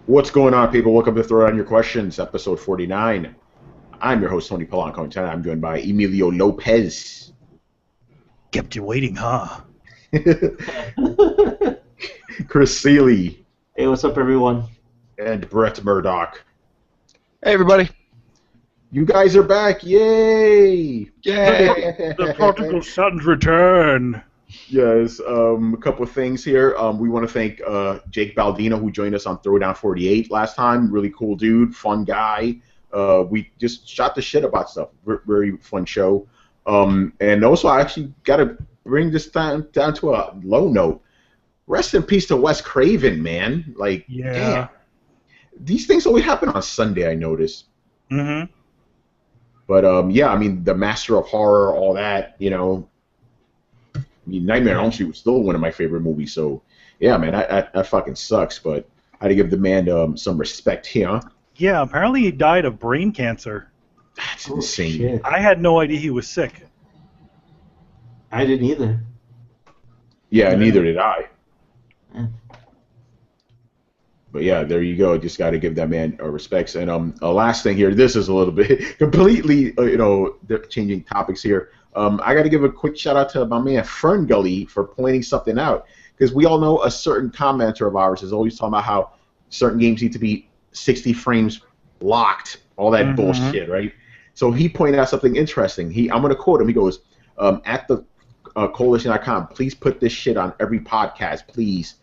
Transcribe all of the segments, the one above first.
What's going on, people? Welcome to Throwdown Your Questions, episode 49. I'm your host, Tony Polanco, and tonight I'm joined by Emilio Lopez. Kept you waiting, huh? Chris Seeley. Hey, what's up, everyone? And Brett Murdoch. Hey, everybody. You guys are back. Yay! Yay! The prodigal sons return. Yes, a couple of things here. We want to thank Jake Baldino, who joined us on Throwdown 48 last time. Really cool dude, fun guy. We just shot the shit about stuff. Very fun show. And also, I actually got to bring this down to a low note. Rest in peace to Wes Craven, man. Like, Yeah. damn. These things always happen on Sunday, I noticed. Mm-hmm. But, yeah, I mean, the Master of Horror, all that, you know. I mean, Nightmare on Elm Street was still one of my favorite movies, so, yeah, man, that fucking sucks, but I had to give the man some respect here. Yeah, apparently he died of brain cancer. That's insane. Shit. I had no idea he was sick. I didn't either. Yeah, neither did I. Yeah. But yeah, there you go. Just got to give that man respects. And a last thing here. This is a little bit completely, changing topics here. I got to give a quick shout out to my man Fern Gully for pointing something out, because we all know a certain commenter of ours is always talking about how certain games need to be 60 frames locked, all that bullshit, right? So he pointed out something interesting. I'm going to quote him. He goes, at the coalition.com, please put this shit on every podcast, please.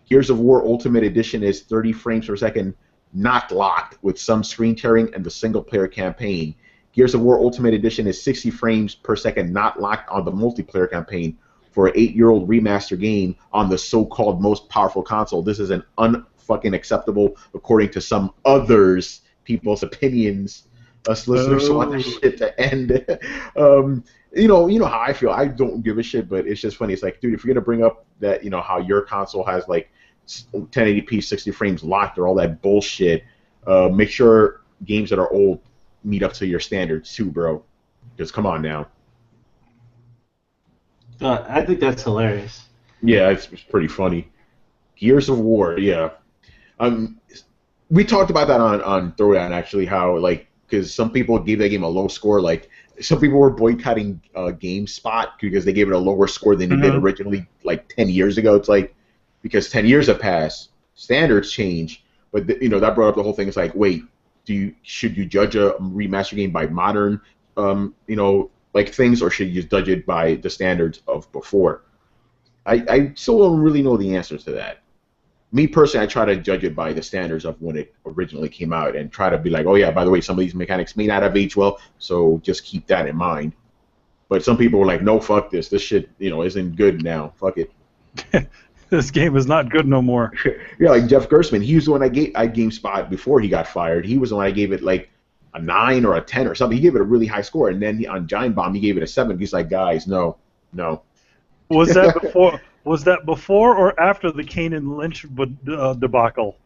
Gears of War Ultimate Edition is 30 frames per second, not locked, with some screen tearing and the single-player campaign. Gears of War Ultimate Edition is 60 frames per second, not locked on the multiplayer campaign. For an 8-year-old remaster game on the so-called most powerful console, this is an unfucking acceptable, according to some others, people's opinions. Us listeners want this shit to end. You know how I feel. I don't give a shit, but it's just funny. It's like, dude, if you're gonna bring up that, you know, how your console has like 1080p 60 frames locked or all that bullshit, make sure games that are old meet up to your standards too, bro. Just come on now. I think that's hilarious. Yeah, it's pretty funny. Gears of War, yeah. We talked about that on Throwdown, actually, how, like, because some people gave that game a low score. Like, some people were boycotting GameSpot because they gave it a lower score than they did originally, like, 10 years ago. It's like, because 10 years have passed, standards change. But, that brought up the whole thing. It's like, wait, should you judge a remaster game by modern, like things, or should you judge it by the standards of before? I still don't really know the answer to that. Me personally, I try to judge it by the standards of when it originally came out and try to be like, oh yeah, by the way, some of these mechanics may not have aged well, so just keep that in mind. But some people were like, no, fuck this. This shit, isn't good now. Fuck it. This game is not good no more. Yeah, like Jeff Gerstmann, he was the one I GameSpot before he got fired. He was the one I gave it like a 9 or a 10 or something. He gave it a really high score, and then on Giant Bomb, he gave it a 7. He's like, guys, no. Was that before? Was that before or after the Kane and Lynch debacle?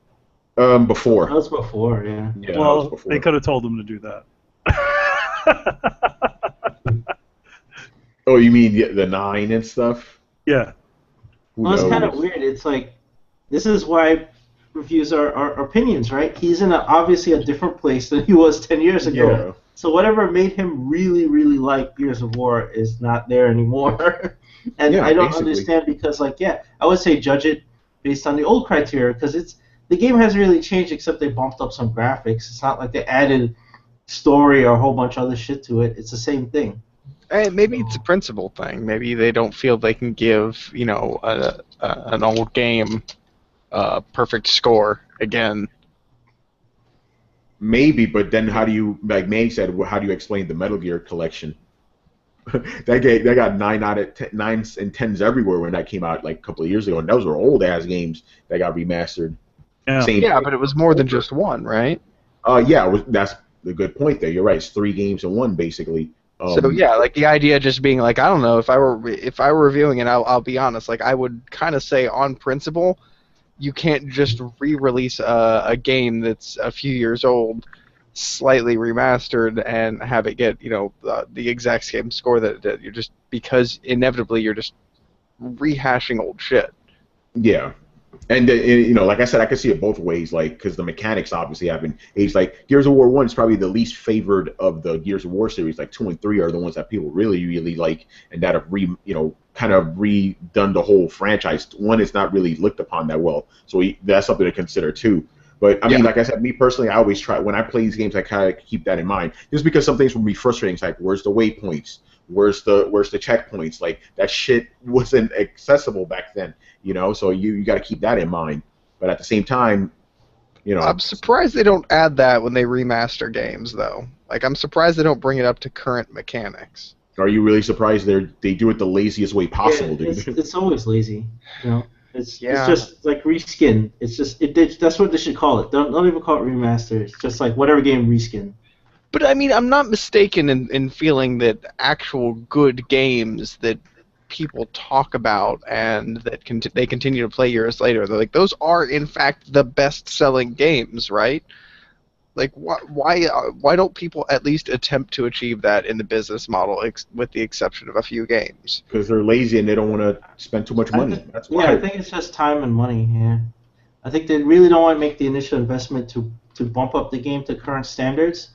Before. That was before, yeah. Yeah, Well, that was before. they could have told him to do that. Oh, you mean the 9 and stuff? Yeah. Who Well, it's kind of knows? weird. It's like, this is why reviews are opinions, right? He's in obviously a different place than he was 10 years ago. Yeah. So whatever made him really, really like Gears of War is not there anymore. And Yeah, I don't basically. understand because, like, yeah, I would say judge it based on the old criteria because the game hasn't really changed except they bumped up some graphics. It's not like they added story or a whole bunch of other shit to it. It's the same thing. Hey, maybe it's a principle thing. Maybe they don't feel they can give, an old game a perfect score again. Maybe, but then how do you, like Manny said, how do you explain the Metal Gear collection? That got 9 out of 10, 9s and 10s everywhere when that came out like a couple of years ago, and those were old ass games that got remastered. Yeah. Yeah, but it was more than just one, right? Yeah, that's the good point there. You're right. It's 3 games in one basically. So yeah, like the idea just being like, I don't know, if I were reviewing it, I'll be honest, like I would kind of say on principle, you can't just re-release a game that's a few years old, slightly remastered, and have it get the exact same score that it did. You're just, because inevitably you're just rehashing old shit. Yeah, And you know, like I said, I could see it both ways. Like, because the mechanics obviously haven't aged. Like Gears of War 1 is probably the least favored of the Gears of War series. Like 2 and 3 are the ones that people really like, and that have kind of redone the whole franchise. 1 is not really looked upon that well, so that's something to consider too. But I mean, like I said, me personally, I always try when I play these games, I kind of keep that in mind, just because some things will be frustrating. It's like, where's the waypoints? Where's the checkpoints? Like that shit wasn't accessible back then, So you got to keep that in mind. But at the same time, I'm surprised they don't add that when they remaster games, though. Like, I'm surprised they don't bring it up to current mechanics. Are you really surprised they do it the laziest way possible, yeah, dude? It's always lazy, It's just like reskin. It's just that's what they should call it. Don't even call it remaster. It's just like whatever game reskin. But I mean, I'm not mistaken in feeling that actual good games that people talk about and that they continue to play years later, like those are in fact the best-selling games, right? Like, why don't people at least attempt to achieve that in the business model, with the exception of a few games? Because they're lazy and they don't want to spend too much money. That's why. Yeah, I think it's just time and money. Yeah, I think they really don't want to make the initial investment to bump up the game to current standards,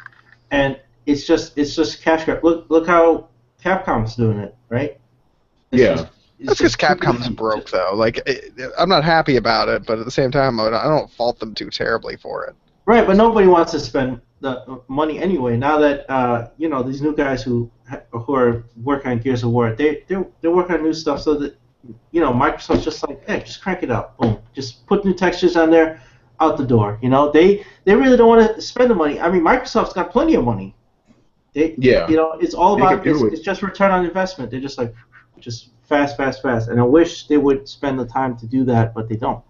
and it's just cash grab. Look how Capcom's doing it, right? That's because Capcom's broke, though. Like, I'm not happy about it, but at the same time, I don't fault them too terribly for it. Right, but nobody wants to spend the money anyway. Now that these new guys who are working on Gears of War, they're working on new stuff, so that Microsoft's just like, hey, just crank it out, boom, just put new textures on there, out the door. They really don't want to spend the money. I mean, Microsoft's got plenty of money. It's all about it's just return on investment. They're just like just fast, and I wish they would spend the time to do that, but they don't.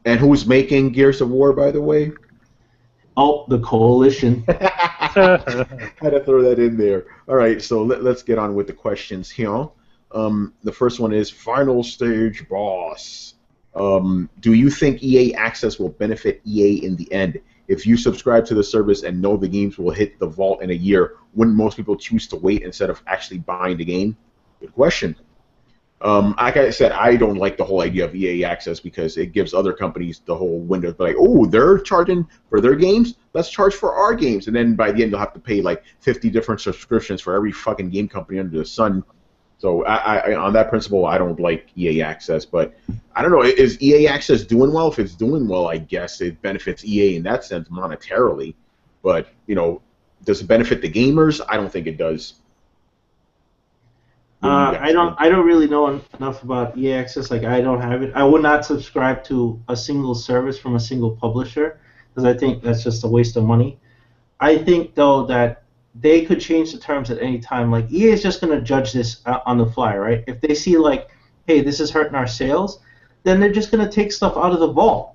And who's making Gears of War, by the way? Oh, the Coalition. Had to throw that in there. All right, so let's get on with the questions here. The first one is, final stage boss. Do you think EA Access will benefit EA in the end? If you subscribe to the service and know the games will hit the vault in a year, wouldn't most people choose to wait instead of actually buying the game? Good question. Like I said, I don't like the whole idea of EA Access because it gives other companies the whole window of like, oh, they're charging for their games, let's charge for our games. And then by the end, they'll have to pay like 50 different subscriptions for every fucking game company under the sun. So I on that principle, I don't like EA Access. But I don't know, is EA Access doing well? If it's doing well, I guess it benefits EA in that sense monetarily. But, does it benefit the gamers? I don't think it does. I don't really know enough about EA Access. Like, I don't have it. I would not subscribe to a single service from a single publisher because I think that's just a waste of money. I think though that they could change the terms at any time. Like, EA is just going to judge this on the fly, right? If they see like, hey, this is hurting our sales, then they're just going to take stuff out of the vault.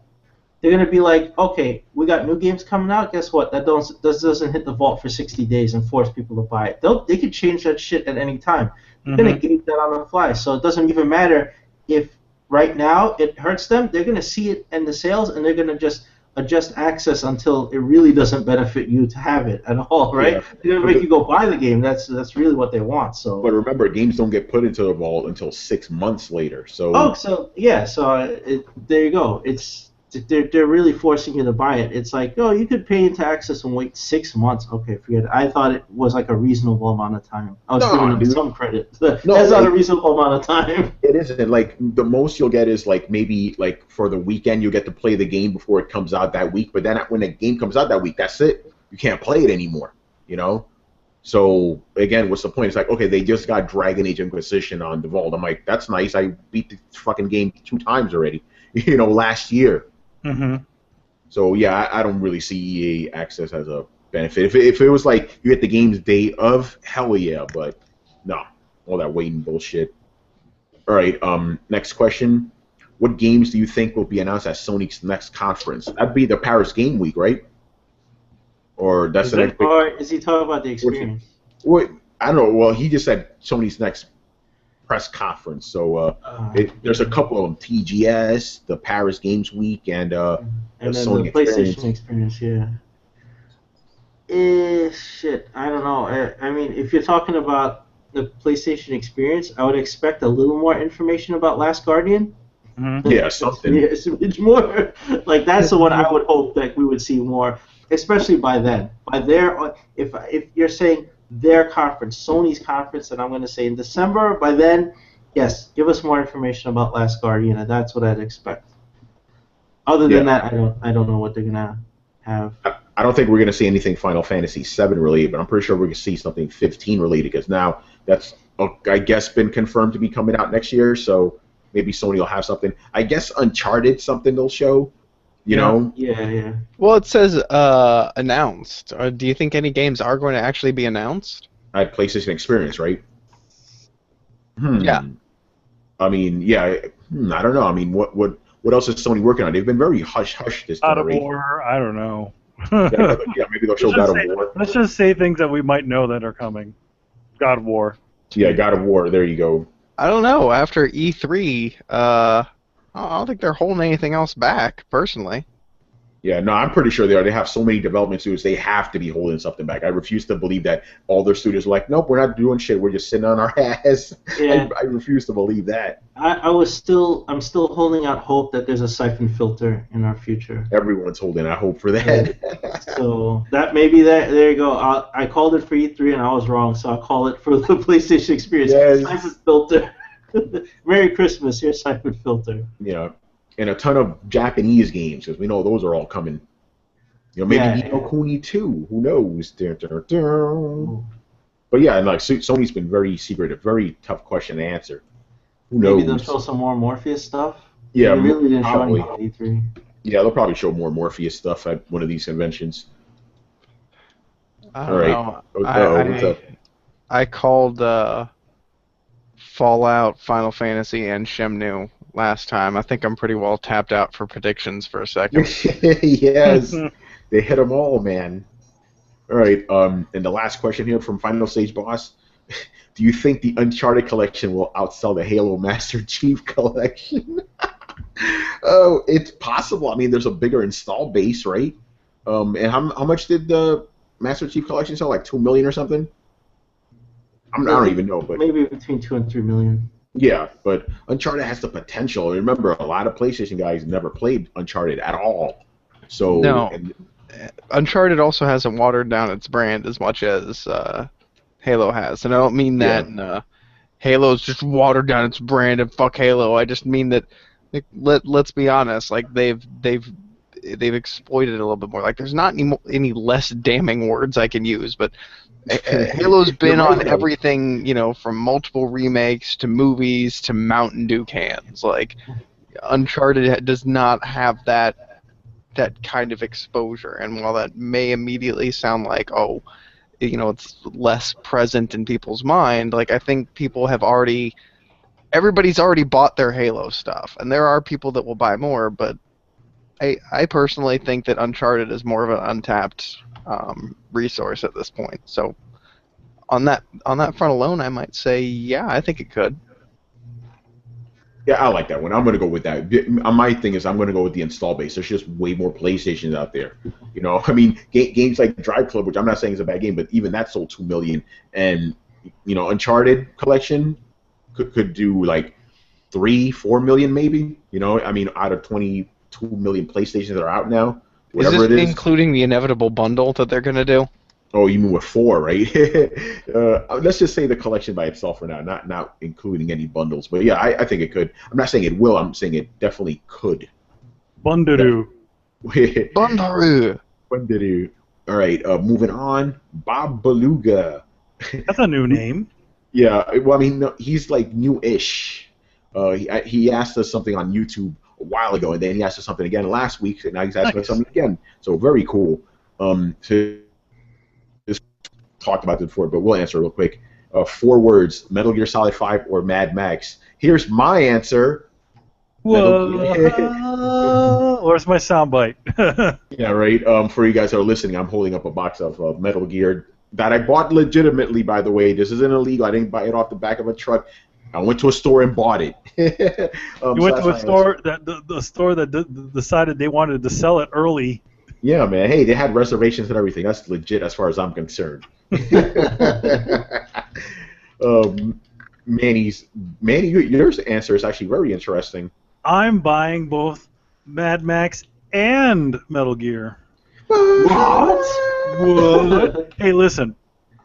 They're going to be like, okay, we got new games coming out. Guess what? That doesn't hit the vault for 60 days and force people to buy it. They could change that shit at any time. They're going to gauge that on the fly. So it doesn't even matter if right now it hurts them. They're going to see it in the sales, and they're going to just adjust access until it really doesn't benefit you to have it at all, right? Yeah. They're going to make you go buy the game. That's really what they want. So. But remember, games don't get put into the vault until 6 months later. So. Oh, so yeah. So there you go. They're really forcing you to buy it. It's like, oh, you could pay into access and wait 6 months. Okay, forget it. I thought it was like a reasonable amount of time. I was giving them some credit. That's not a reasonable amount of time. It isn't. Like, the most you'll get is like maybe like for the weekend you get to play the game before it comes out that week. But then when the game comes out that week, that's it. You can't play it anymore. So again, what's the point? It's like, okay, they just got Dragon Age Inquisition on the vault. I'm like, that's nice. I beat the fucking game 2 times already. Last year. Mm-hmm. So yeah, I don't really see EA Access as a benefit. If it was like you get the game's day of, hell yeah, but no, all that waiting bullshit. All right, next question. What games do you think will be announced at Sony's next conference? That'd be the Paris Game Week, right? Or that's the next. Or is he talking about the experience? What? I don't know. Well, he just said Sony's next press conference. So there's a couple of them: TGS, the Paris Games Week, and then Sony the PlayStation Experience. Yeah. Shit, I don't know. I mean, if you're talking about the PlayStation Experience, I would expect a little more information about Last Guardian. Yeah, something. It's more like that's the one I would hope that we would see more, especially by then. By their, if you're saying their conference, Sony's conference, and I'm going to say in December. By then, yes, give us more information about Last Guardian, and that's what I'd expect. Other than that, I don't know what they're gonna have. I don't think we're going to see anything Final Fantasy VII related, but I'm pretty sure we're going to see something 15 related because now that's, I guess, been confirmed to be coming out next year. So maybe Sony will have something. I guess Uncharted something they'll show. You know? Yeah. Well, it says announced. Do you think any games are going to actually be announced? I had PlayStation Experience, right? Yeah. I mean, I don't know. I mean, what else is Sony working on? They've been very hush this God of generation. War, I don't know. Yeah, maybe they'll show God of War. Let's just say things that we might know that are coming. God of War. Yeah, God of War. There you go. I don't know. After E3, I don't think they're holding anything else back, personally. Yeah, no, I'm pretty sure they are. They have so many development studios, they have to be holding something back. I refuse to believe that all their studios are like, nope, we're not doing shit. We're just sitting on our ass. Yeah. I refuse to believe that. I'm still holding out hope that there's a siphon filter in our future. Everyone's holding out hope for that. So that maybe there you go. I called it for E3 and I was wrong, so I'll call it for the PlayStation Experience. Yes. Siphon filter. Merry Christmas, here's siphon filter. Yeah. And a ton of Japanese games, because we know those are all coming. You know, maybe Ni no Kuni 2. Who knows? But yeah, and like Sony's been very secretive, very tough question to answer. Who knows? Maybe they'll show some more Morpheus stuff. Yeah, they really didn't probably. show any at E3. Yeah, they'll probably show more Morpheus stuff at one of these conventions. I don't know. What's up? I called Fallout, Final Fantasy, and Shenmue last time. I think I'm pretty well tapped out for predictions for a second. Yes, they hit them all, man. All right, and the last question here from Final Stage Boss. Do you think the Uncharted Collection will outsell the Halo Master Chief Collection? Oh, it's possible. I mean, there's a bigger install base, right? And how much did the Master Chief Collection sell? Like 2 million or something? I don't even know, but maybe between 2 and 3 million. Yeah, but Uncharted has the potential. Remember, a lot of PlayStation guys never played Uncharted at all. So no, Uncharted also hasn't watered down its brand as much as Halo has, and I don't mean that Halo's just watered down its brand and fuck Halo. I just mean that let's be honest, like they've exploited it a little bit more. Like there's not any less damning words I can use, but Halo's been on everything, you know, from multiple remakes to movies to Mountain Dew cans. Like Uncharted does not have that kind of exposure, and while that may immediately sound like, oh, you know, it's less present in people's mind, like I think everybody's already bought their Halo stuff, and there are people that will buy more, but I personally think that Uncharted is more of an untapped resource at this point. So on that front alone, I might say, yeah, I think it could. Yeah, I like that one. I'm going to go with that. My thing is I'm going to go with the install base. There's just way more PlayStations out there. You know, I mean, games like Drive Club, which I'm not saying is a bad game, but even that sold 2 million. And, you know, Uncharted Collection could do like 3-4 million maybe. You know, I mean, out of 22 million PlayStations that are out now. Whatever is this it is. including the inevitable bundle that they're going to do? Oh, you mean with 4, right? Let's just say the collection by itself for now, not including any bundles. But yeah, I think it could. I'm not saying it will. I'm saying it definitely could. Bundaroo. Bundaroo. Bundaroo. All right, moving on. Bob Beluga. That's a new name. Yeah, well, I mean, no, he's like new-ish. He asked us something on YouTube a while ago, and then he asked us something again last week, and now he's asking us something again. So very cool. So just talked about this before, but we'll answer real quick. 4 words: Metal Gear Solid 5 or Mad Max. Here's my answer. Whoa! Where's my soundbite? Yeah, right. For you guys that are listening, I'm holding up a box of Metal Gear that I bought legitimately. By the way, this isn't illegal. I didn't buy it off the back of a truck. I went to a store and bought it. You went to a store the store that decided they wanted to sell it early. Yeah, man. Hey, they had reservations and everything. That's legit as far as I'm concerned. Manny, your answer is actually very interesting. I'm buying both Mad Max and Metal Gear. What? What? Hey, listen,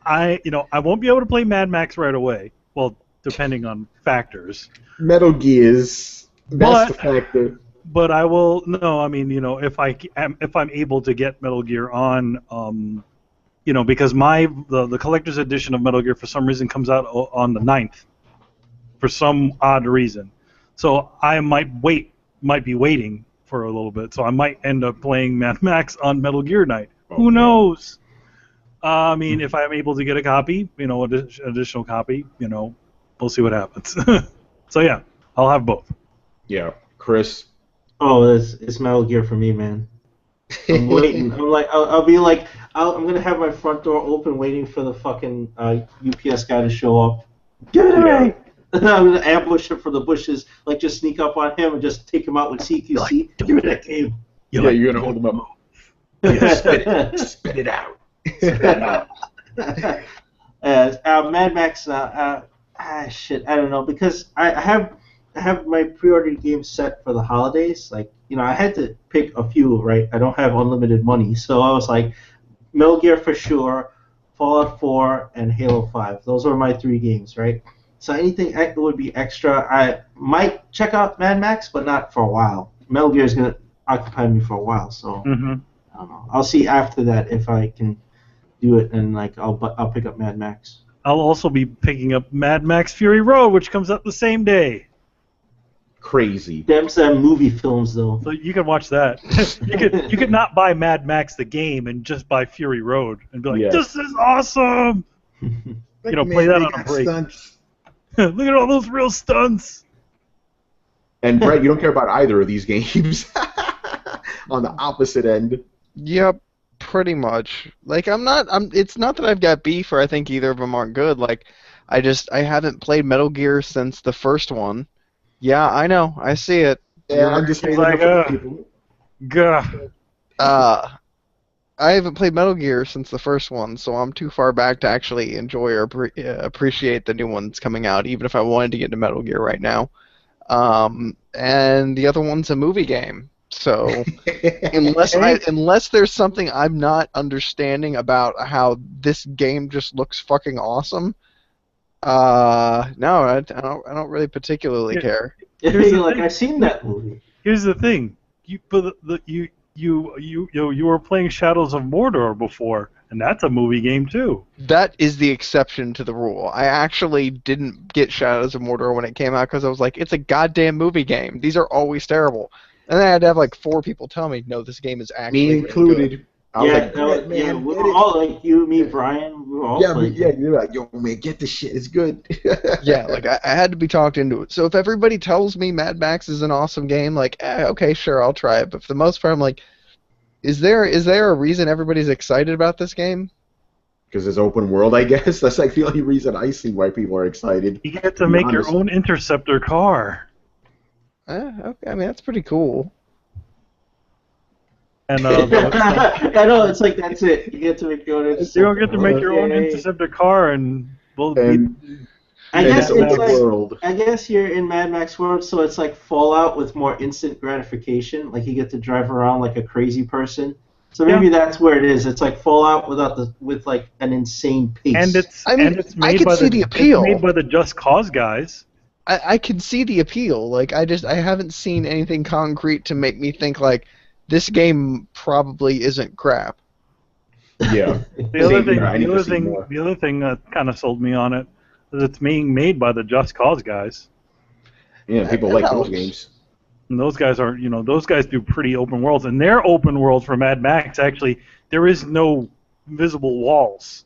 I won't be able to play Mad Max right away. Well, depending on factors. Metal Gears. That's the But factor. but I will. No, I mean, if I'm able to get Metal Gear on, because the collector's edition of Metal Gear for some reason comes out on the 9th, for some odd reason. So I might be waiting for a little bit. So I might end up playing Mad Max on Metal Gear night. Who knows? I mean, if I'm able to get a copy, additional copy, we'll see what happens. So yeah, I'll have both. Yeah, Chris. Oh, it's Metal Gear for me, man. I'm waiting. I'll be like, I'm gonna have my front door open, waiting for the fucking UPS guy to show up. Give it away! I'm gonna ambush him from the bushes, like just sneak up on him and just take him out with CQC. Give me that game. Yeah, you're gonna hold him up. Yeah, spit it out. Mad Max. Shit, I don't know, because I have my pre-ordered games set for the holidays. Like, I had to pick a few, right? I don't have unlimited money, so I was like, Metal Gear for sure, Fallout 4, and Halo 5. Those are my 3 games, right? So anything that would be extra, I might check out Mad Max, but not for a while. Metal Gear is gonna occupy me for a while, so I don't know. I'll see after that if I can do it, and I'll pick up Mad Max. I'll also be picking up Mad Max Fury Road, which comes out the same day. Crazy. Them movie films, though. So you can watch that. you could not buy Mad Max the game and just buy Fury Road and be like, this is awesome. Play that on a break. Look at all those real stunts. And Brett, you don't care about either of these games. On the opposite end. Yep, pretty much. Like, it's not that I've got beef or I think either of them aren't good. Like, I haven't played Metal Gear since the first one. Yeah, I know. I see it. Yeah, I'm just saying people. I haven't played Metal Gear since the first one, so I'm too far back to actually enjoy or appreciate the new ones coming out, even if I wanted to get into Metal Gear right now. And the other one's a movie game. So unless there's something I'm not understanding about how this game just looks fucking awesome, no, I don't really particularly care. I've seen that movie. Here's the thing: you were playing Shadows of Mordor before, and that's a movie game too. That is the exception to the rule. I actually didn't get Shadows of Mordor when it came out because I was like, it's a goddamn movie game. These are always terrible. And then I had to have like 4 people tell me, no, this game is actually me included. Really good. I was man, we were all like, you, me, Brian, we were all you're like, yo, man, get this shit, it's good. Yeah, like, I had to be talked into it. So if everybody tells me Mad Max is an awesome game, like, okay, sure, I'll try it. But for the most part, I'm like, is there a reason everybody's excited about this game? Because it's open world, I guess. That's like the only reason I see why people are excited. You get to make your own interceptor car. Okay, I mean, that's pretty cool. And I know, it's like, that's it. You get to make your own interceptor. You don't get to make your own interceptor car, and I guess it's like, world. I guess you're in Mad Max World, so it's like Fallout with more instant gratification. Like, you get to drive around like a crazy person. So maybe that's where it is. It's like Fallout with like an insane pace. And it's I can see the appeal. It's made by the Just Cause guys. I can see the appeal. Like, I haven't seen anything concrete to make me think like this game probably isn't crap. Yeah. The other thing that kind of sold me on it is it's being made by the Just Cause guys. Yeah, people like those games. And those guys are, those guys do pretty open worlds. And their open world for Mad Max, actually, there is no visible walls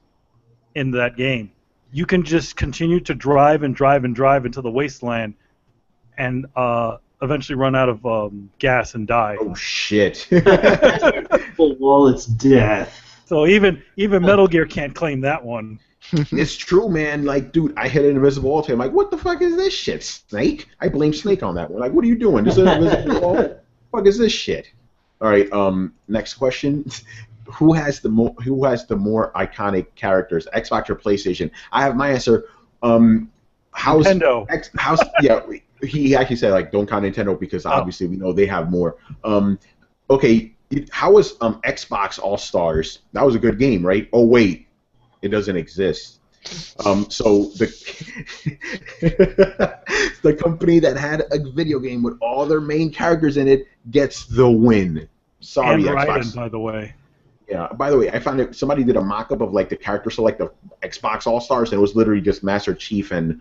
in that game. You can just continue to drive and drive and drive into the wasteland and eventually run out of gas and die. Oh, shit. Full wall, it's death. So even Metal Gear can't claim that one. It's true, man. Like, dude, I hit an invisible wall. I'm like, what the fuck is this shit, Snake? I blame Snake on that one. Like, what are you doing? This is an invisible wall? What the fuck is this shit? All right. Next question. Who has the more iconic characters, Xbox or PlayStation? I have my answer. Nintendo. he actually said like don't count Nintendo because obviously we know they have more. Okay, how was Xbox All Stars? That was a good game, right? Oh wait, it doesn't exist. So the the company that had a video game with all their main characters in it gets the win. Sorry, and Xbox. Raiden, by the way. Yeah. By the way, I found that somebody did a mock-up of like the character select of Xbox All Stars, and it was literally just Master Chief and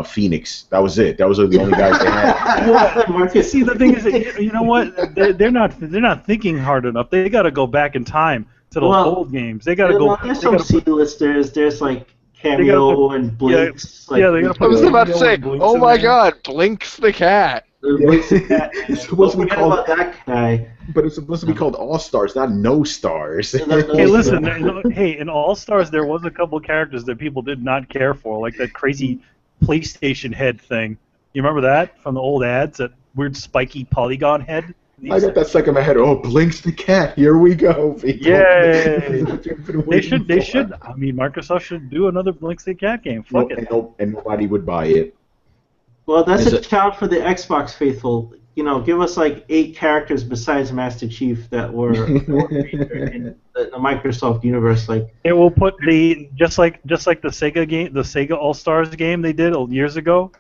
Phoenix. That was it. That was the only guys they had. Marcus, See, the thing is, that, you know what? They're not thinking hard enough. They got to go back in time to those old games. They got to go. There's some C-listers. There's like Cameo and Blinks. Yeah, they got to I was about to say, Blinks oh in my there. God, Blinks the cat. It's supposed to be called about that guy. But it's supposed to be called All Stars, not No Stars. Hey, listen. Hey, in All Stars, there was a couple of characters that people did not care for, like that crazy PlayStation head thing. You remember that from the old ads? That weird spiky polygon head. I got that stuck in my head. Oh, Blinks the cat. Here we go. People. Yay! They should. I mean, Microsoft should do another Blinks the Cat game. Fuck it. And nobody would buy it. Well, that's a challenge for the Xbox faithful. You know, give us like 8 characters besides Master Chief that were featured in the Microsoft universe. Like It will put the just like the Sega game, the Sega All Stars game they did years ago.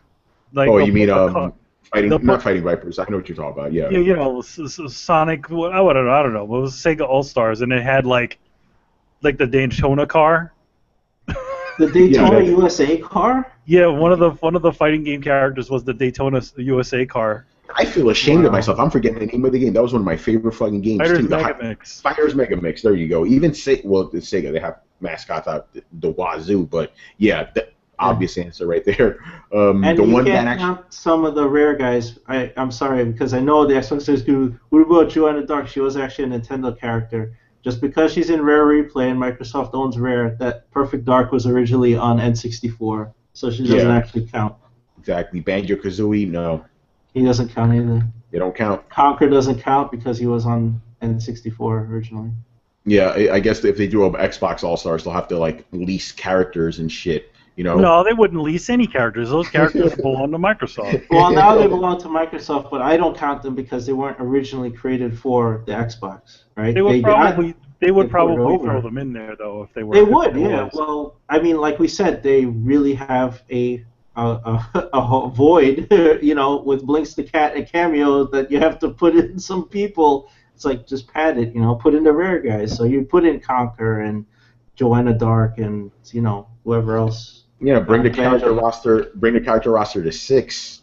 Like Oh, you mean they'll not Fighting Vipers? I know what you're talking about. Yeah. you know, Sonic. I don't know. It was Sega All Stars, and it had like the Daytona car. the Daytona USA car. Yeah, one of the fighting game characters was the Daytona USA car. I feel ashamed of myself. I'm forgetting the name of the game. That was one of my favorite fucking games Fighters too. Mega Mix. Fighters Mega Mix. There you go. Even Sega, they have mascots out the wazoo. But yeah, the obvious answer right there. And the you one can't that actually. count some of the rare guys. I'm sorry because I know the Xbox says, "What about Joanna Dark?" She was actually a Nintendo character. Just because she's in Rare Replay and Microsoft owns Rare, that Perfect Dark was originally on N64, so she doesn't actually count. Exactly. Banjo-Kazooie, no. He doesn't count either. They don't count. Conker doesn't count because he was on N64 originally. Yeah, I guess if they do an Xbox All-Stars, they'll have to, like, lease characters and shit, you know? No, they wouldn't lease any characters. Those characters belong to Microsoft. Well, now they belong to Microsoft, but I don't count them because they weren't originally created for the Xbox, right? They would probably over. throw them in there though if they were. They would, yeah. Well, I mean, like we said, they really have a void, you know, with Blinks the Cat and Cameo that you have to put in some people. It's like just pad it, you know, put in the rare guys. So you put in Conker and Joanna Dark and you know whoever else. Yeah, bring the character roster. Bring the character roster to 6.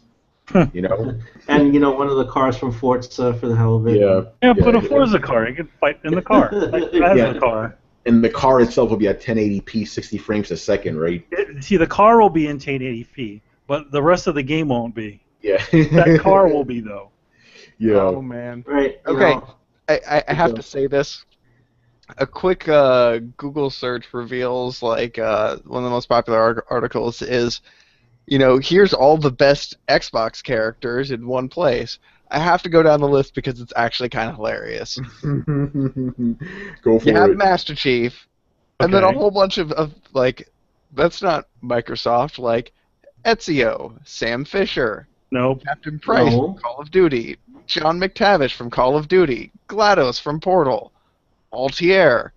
You know. And you know one of the cars from Forza for the hell of it. Yeah, put a Forza car. You can fight in the car. Like, as the car. And the car itself will be at 1080p, 60 frames a second, right? See, the car will be in 1080p, but the rest of the game won't be. Yeah. That car will be though. Yeah. Oh man. Right. Okay. I have to say this. A quick Google search reveals like one of the most popular articles is, you know, here's all the best Xbox characters in one place. I have to go down the list because it's actually kind of hilarious. Go for You have it. Master Chief, and then a whole bunch of like, that's not Microsoft, like Ezio, Sam Fisher, Nope. Captain Price No. from Call of Duty, John McTavish from Call of Duty, GLaDOS from Portal, Altair,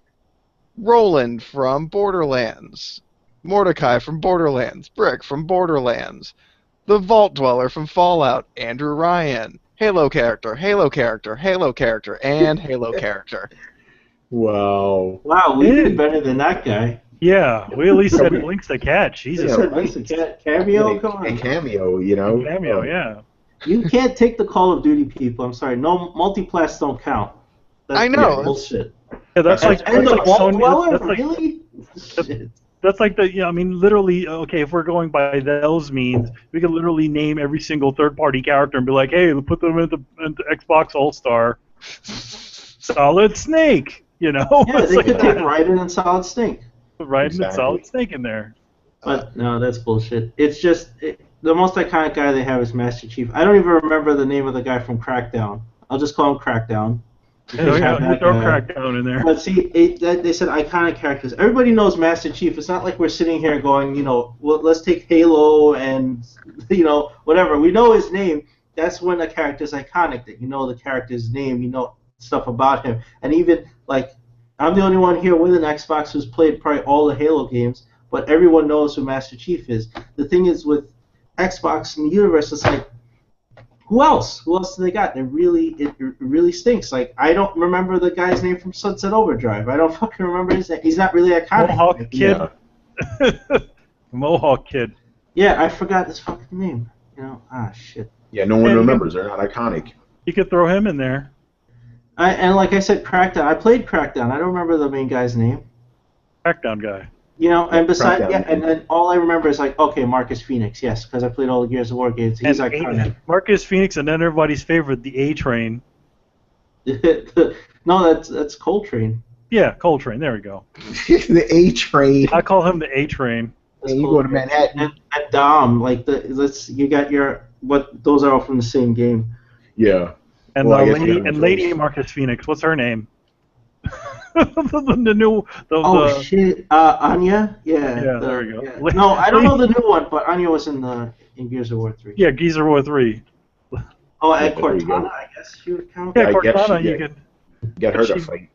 Roland from Borderlands, Mordecai from Borderlands, Brick from Borderlands, the Vault Dweller from Fallout, Andrew Ryan, Halo character, Halo character, Halo character, and Halo character. Wow. Wow, we did better than that guy. Yeah, we at least said Blinks the Cat. Jesus Yeah, Christ. Cameo, come on. And Cameo, you know. Cameo, yeah. You can't take the Call of Duty people. I'm sorry. No, multiplats don't count. That's I know. bullshit. Yeah, that's like And the Vault Sony. Dweller? That's like Really? Shit. that's like the. Yeah, I mean, literally. Okay, if we're going by those means, we could literally name every single third-party character and be like, hey, put them into Xbox All-Star. Solid Snake. You know. Yeah, It's they like could take Raiden and Solid Snake. Raiden and Exactly. Solid Snake in there. But no, that's bullshit. It's just the most iconic guy they have is Master Chief. I don't even remember the name of the guy from Crackdown. I'll just call him Crackdown. Throw Crackdown in there. But see, they said iconic characters. Everybody knows Master Chief. It's not like we're sitting here going, well, let's take Halo and, whatever. We know his name. That's when a character's iconic, that you know the character's name, you know stuff about him. And even, like, I'm the only one here with an Xbox who's played probably all the Halo games, but everyone knows who Master Chief is. The thing is, with Xbox and the universe, it's like, who else? Who else do they got? It really stinks. Like, I don't remember the guy's name from Sunset Overdrive. I don't fucking remember his name. He's not really iconic. Mohawk Kid. Yeah. Mohawk Kid. Yeah, I forgot his fucking name. Shit. Yeah, no one remembers. They're not iconic. You could throw him in there. And like I said, Crackdown. I played Crackdown. I don't remember the main guy's name. Crackdown guy. And besides, and then all I remember is like, okay, Marcus Phoenix, yes, because I played all the Gears of War games. He's iconic. Marcus Phoenix, and then everybody's favorite, the A-Train. No, that's Coltrane. Yeah, Coltrane. There we go. The A-Train. I call him the A-Train. And you go to Manhattan. And Dom, like you got those are all from the same game. Yeah. And Lady Marcus Phoenix. What's her name? Shit, Anya. Yeah. Yeah, there we go. Yeah. No, I don't know the new one, but Anya was in Gears of War 3. Yeah, Gears of War 3. Oh, and Cortana, I guess she would count. Yeah, Cortana, you could get her to fight.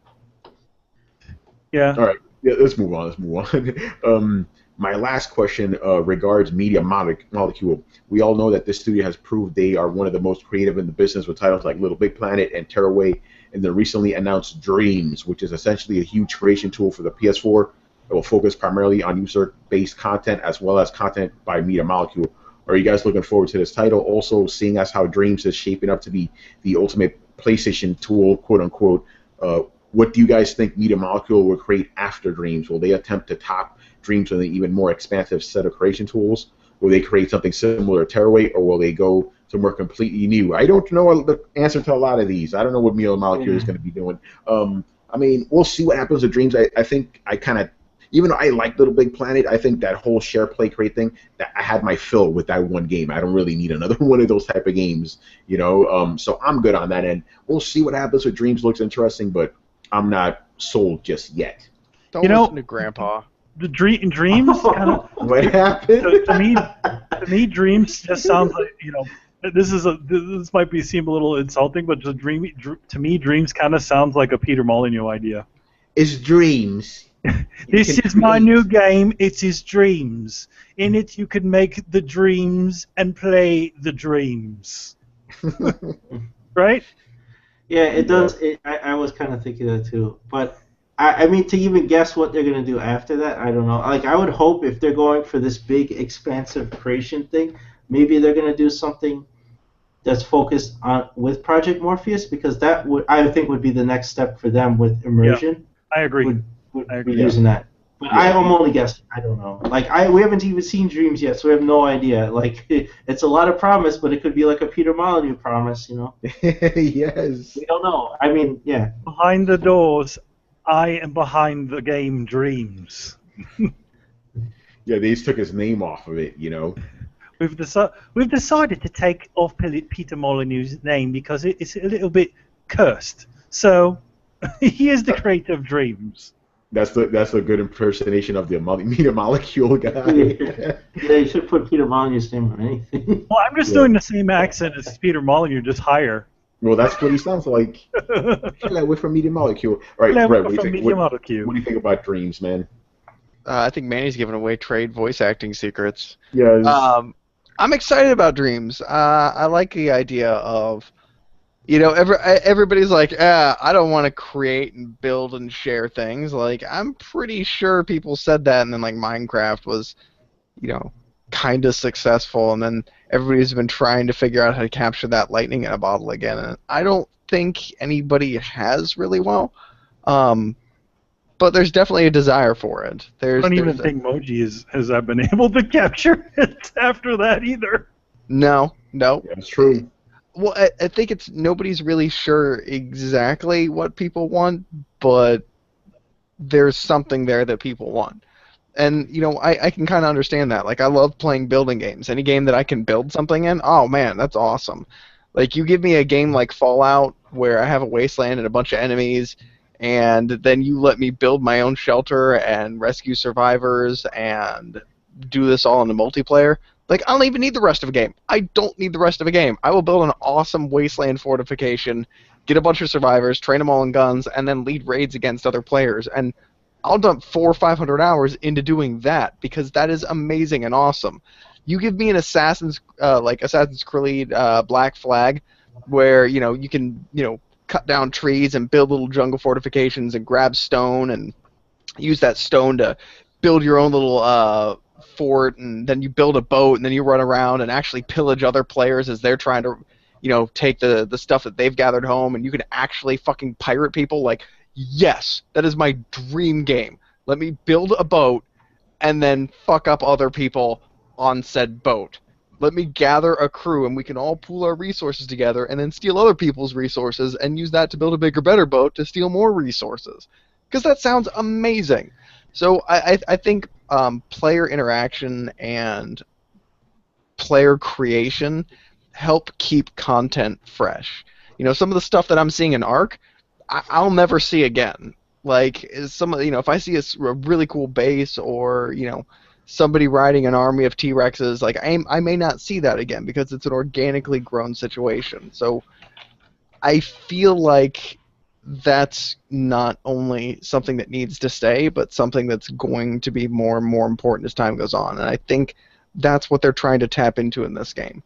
Yeah. All right. Yeah, let's move on. My last question regards Media Molecule. We all know that this studio has proved they are one of the most creative in the business with titles like Little Big Planet and Tearaway, and the recently announced Dreams, which is essentially a huge creation tool for the PS4 that will focus primarily on user-based content as well as content by Media Molecule. Are you guys looking forward to this title? Also, seeing as how Dreams is shaping up to be the ultimate PlayStation tool, quote-unquote, what do you guys think Media Molecule will create after Dreams? Will they attempt to top Dreams with an even more expansive set of creation tools? Will they create something similar to Tearaway, or will they go somewhere completely new? I don't know the answer to a lot of these. I don't know what Media Molecule is going to be doing. I mean, we'll see what happens with Dreams. I think I kind of, even though I like Little Big Planet, I think that whole share, play, create thing, that I had my fill with that one game. I don't really need another one of those type of games, so I'm good on that end. We'll see what happens with Dreams. Looks interesting, but I'm not sold just yet. Don't listen to Grandpa. The Dreams kind of. What happened? To me, Dreams just sounds like this might seem a little insulting, but to me, Dreams kind of sounds like a Peter Molyneux idea. It's Dreams. This is my new game. It is Dreams. In it, you can make the dreams and play the dreams. Right? Yeah, it does. I was kind of thinking that too, but. I mean, to even guess what they're going to do after that, I don't know. Like, I would hope if they're going for this big, expansive creation thing, maybe they're going to do something that's focused on with Project Morpheus, because that I think would be the next step for them with immersion. Yeah, I agree. I agree. Using that. But I'm only guessing. I don't know. Like, we haven't even seen Dreams yet, so we have no idea. Like, it's a lot of promise, but it could be like a Peter Molyneux promise, Yes. We don't know. I mean, yeah. Behind the doors, I am behind the game Dreams. Yeah, they just took his name off of it, We've decided to take off Peter Molyneux's name because it's a little bit cursed. So he is the creator of Dreams. That's a good impersonation of the Media Molecule guy. Yeah, you should put Peter Molyneux's name on anything. Well, I'm just doing the same accent as Peter Molyneux, just higher. Well, that's what he sounds like. We're from Media Molecule. All right, Brett, what do you think about Dreams, man? I think Manny's giving away trade voice acting secrets. Yes. I'm excited about Dreams. I like the idea of, everybody's like, I don't want to create and build and share things. Like, I'm pretty sure people said that, and then like Minecraft was, kind of successful, and then everybody's been trying to figure out how to capture that lightning in a bottle again, and I don't think anybody has really well. But there's definitely a desire for it. I don't even think Moji has been able to capture it after that either. No. Yeah, that's true. Well, I think nobody's really sure exactly what people want, but there's something there that people want. And, I can kind of understand that. Like, I love playing building games. Any game that I can build something in, oh, man, that's awesome. Like, you give me a game like Fallout where I have a wasteland and a bunch of enemies, and then you let me build my own shelter and rescue survivors and do this all in the multiplayer, like, I don't even need the rest of a game. I don't need the rest of a game. I will build an awesome wasteland fortification, get a bunch of survivors, train them all in guns, and then lead raids against other players. And I'll dump 400 or 500 hours into doing that because that is amazing and awesome. You give me an Assassin's Creed Black Flag, where you can cut down trees and build little jungle fortifications and grab stone and use that stone to build your own little fort, and then you build a boat, and then you run around and actually pillage other players as they're trying to take the stuff that they've gathered home, and you can actually fucking pirate people. Like, yes, that is my dream game. Let me build a boat and then fuck up other people on said boat. Let me gather a crew, and we can all pool our resources together and then steal other people's resources and use that to build a bigger, better boat to steal more resources. Because that sounds amazing. So I think player interaction and player creation help keep content fresh. Some of the stuff that I'm seeing in Ark, I'll never see again. Like, if I see a really cool base or somebody riding an army of T-Rexes, like I may not see that again because it's an organically grown situation. So I feel like that's not only something that needs to stay, but something that's going to be more and more important as time goes on. And I think that's what they're trying to tap into in this game.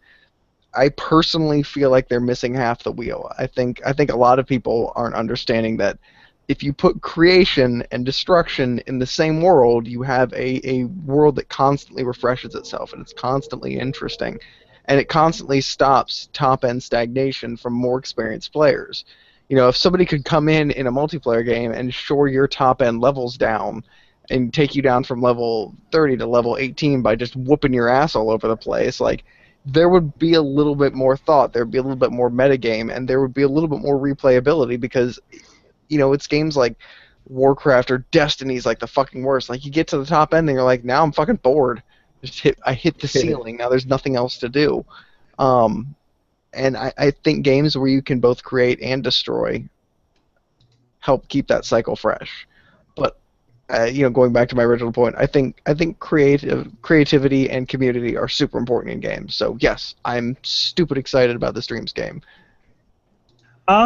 I personally feel like they're missing half the wheel. I think a lot of people aren't understanding that if you put creation and destruction in the same world, you have a world that constantly refreshes itself, and it's constantly interesting, and it constantly stops top-end stagnation from more experienced players. If somebody could come in a multiplayer game and shore your top-end levels down and take you down from level 30 to level 18 by just whooping your ass all over the place, like, there would be a little bit more thought, there would be a little bit more metagame, and there would be a little bit more replayability because, it's games like Warcraft or Destiny's like the fucking worst. Like, you get to the top end and you're like, now I'm fucking bored. I hit the ceiling, now there's nothing else to do. And I think games where you can both create and destroy help keep that cycle fresh. But going back to my original point, I think creativity and community are super important in games. So yes, I'm stupid excited about this Dreams game.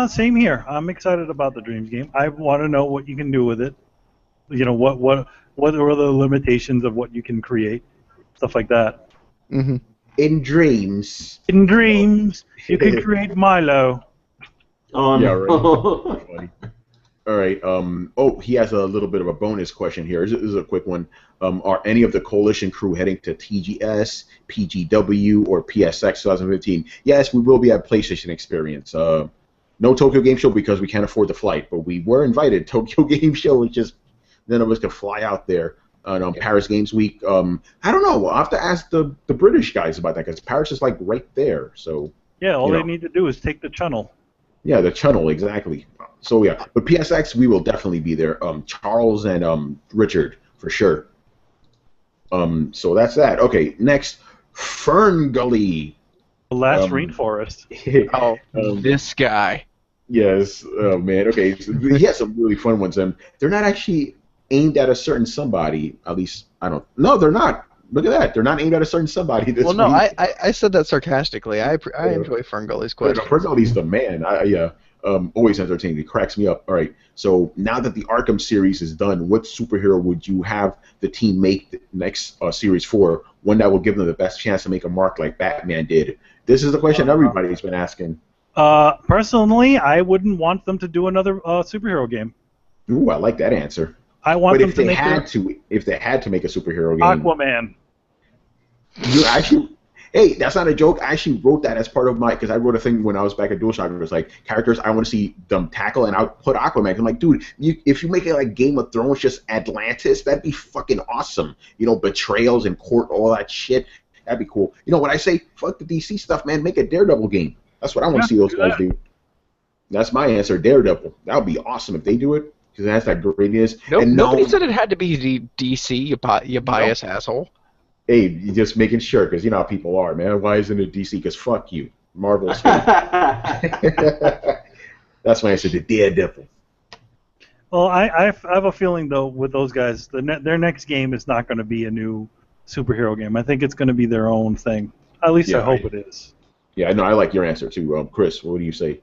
Same here. I'm excited about the Dreams game. I want to know what you can do with it. What are the limitations of what you can create, stuff like that. Mm-hmm. In Dreams, you can create Milo. Oh, yeah, no. right. All right. He has a little bit of a bonus question here. This is a quick one. Are any of the Coalition crew heading to TGS, PGW, or PSX 2015? Yes, we will be at PlayStation Experience. No Tokyo Game Show because we can't afford the flight, but we were invited. Tokyo Game Show, it's just none of us could fly out there. Paris Games Week. I don't know. I'll have to ask the British guys about that because Paris is like right there. So yeah, all they need to do is take the channel. Yeah, the channel, exactly. So yeah, but PSX, we will definitely be there. Charles and Richard for sure. So that's that. Okay, next, Fern Gully. The last rainforest. This guy. Yes. Oh man. Okay. So he has some really fun ones, and they're not actually aimed at a certain somebody. At least I don't. No, they're not. Look at that. They're not aimed at a certain somebody. This week. I said that sarcastically. I enjoy Ferngully's question. Ferngully's the man. Always entertaining. It cracks me up. All right. So now that the Arkham series is done, what superhero would you have the team make the next series for? One that will give them the best chance to make a mark like Batman did. This is the question everybody's been asking. Personally, I wouldn't want them to do another superhero game. Ooh, I like that answer. I want them if they had to make a superhero game, Aquaman. You actually, hey, that's not a joke. I actually wrote that as part of because I wrote a thing when I was back at DualShock. It was like characters I want to see them tackle, and I put Aquaman. I'm like, dude, if you make it like Game of Thrones, just Atlantis, that'd be fucking awesome. Betrayals in court, all that shit. That'd be cool. What I say? Fuck the DC stuff, man. Make a Daredevil game. That's what I want to see those guys do. That's my answer, Daredevil. That would be awesome if they do it, because it has that greatness. Nope, nobody said it had to be DC, you biased asshole. Hey, you're just making sure, because you know how people are, man. Why isn't it DC? Because fuck you. Marvel's That's my answer to Daredevil. Well, I have a feeling though with those guys, their next game is not going to be a new superhero game. I think it's going to be their own thing. At least I Yeah, hope it is. Yeah, I know. I like your answer too, Chris. What do you say?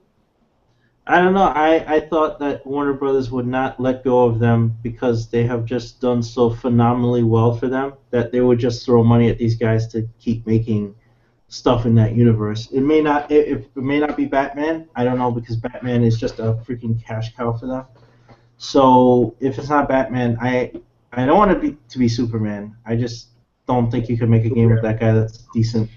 I don't know. I thought that Warner Brothers would not let go of them because they have just done so phenomenally well for them that they would just throw money at these guys to keep making stuff in that universe. It may not be Batman. I don't know because Batman is just a freaking cash cow for them. So if it's not Batman, I don't want it to be Superman. I just don't think you can make a game with that guy that's decent.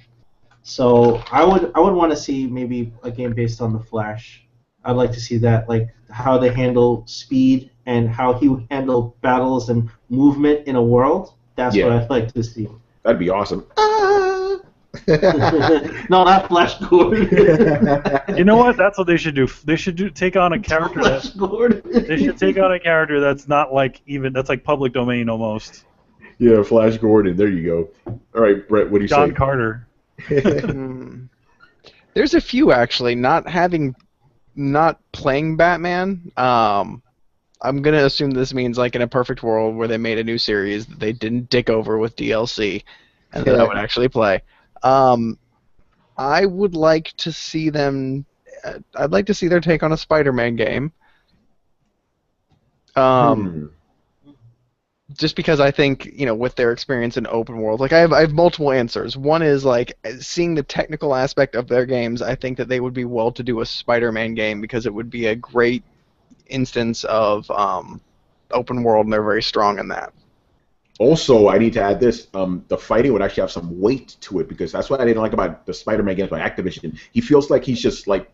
So I would want to see maybe a game based on the Flash. I'd like to see that, like how they handle speed and how he would handle battles and movement in a world. That's what I'd like to see. That'd be awesome. No, not Flash Gordon. You know what? That's what they should do. They should take on a character Flash Gordon. They should take on a character that's not like that's like public domain almost. Yeah, Flash Gordon. There you go. All right, Brett. What do you say? John Carter. There's a few actually. Not playing Batman. I'm gonna assume this means like in a perfect world where they made a new series that they didn't dick over with DLC, and that I would actually play. I would like to see them. I'd like to see their take on a Spider-Man game. Just because I think, with their experience in open world, like I have multiple answers. One is like seeing the technical aspect of their games. I think that they would be well to do a Spider-Man game because it would be a great instance of open world, and they're very strong in that. Also, I need to add this: the fighting would actually have some weight to it because that's what I didn't like about the Spider-Man games by Activision. He feels like he's just like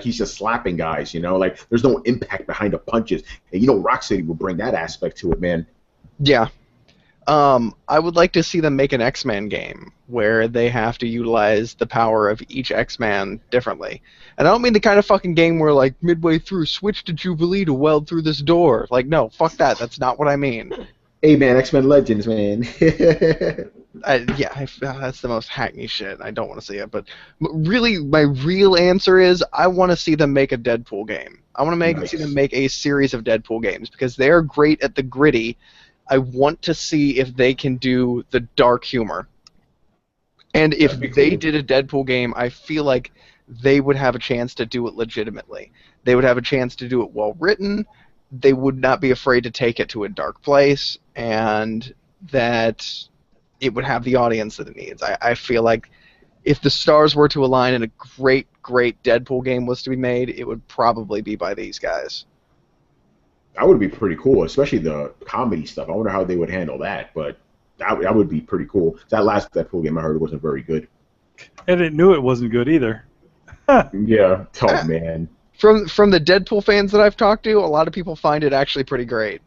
he's just slapping guys, like there's no impact behind the punches. And Rocksteady will bring that aspect to it, man. Yeah. I would like to see them make an X-Men game where they have to utilize the power of each X-Man differently. And I don't mean the kind of fucking game where, like, midway through, switch to Jubilee to weld through this door. Like, no, fuck that. That's not what I mean. Hey, man, X-Men Legends, man. That's the most hackney shit. I don't want to see it. But really, my real answer is I want to see them make a Deadpool game. I want to see them make a series of Deadpool games because they're great at the gritty. I want to see if they can do the dark humor. And if they did a Deadpool game, I feel like they would have a chance to do it legitimately. They would have a chance to do it well written. They would not be afraid to take it to a dark place, and that it would have the audience that it needs. I feel like if the stars were to align and a great, great Deadpool game was to be made, it would probably be by these guys. That would be pretty cool, especially the comedy stuff. I wonder how they would handle that, but that would be pretty cool. That last Deadpool game I heard wasn't very good. And it knew it wasn't good either. Yeah. Oh, man. From the Deadpool fans that I've talked to, a lot of people find it actually pretty great.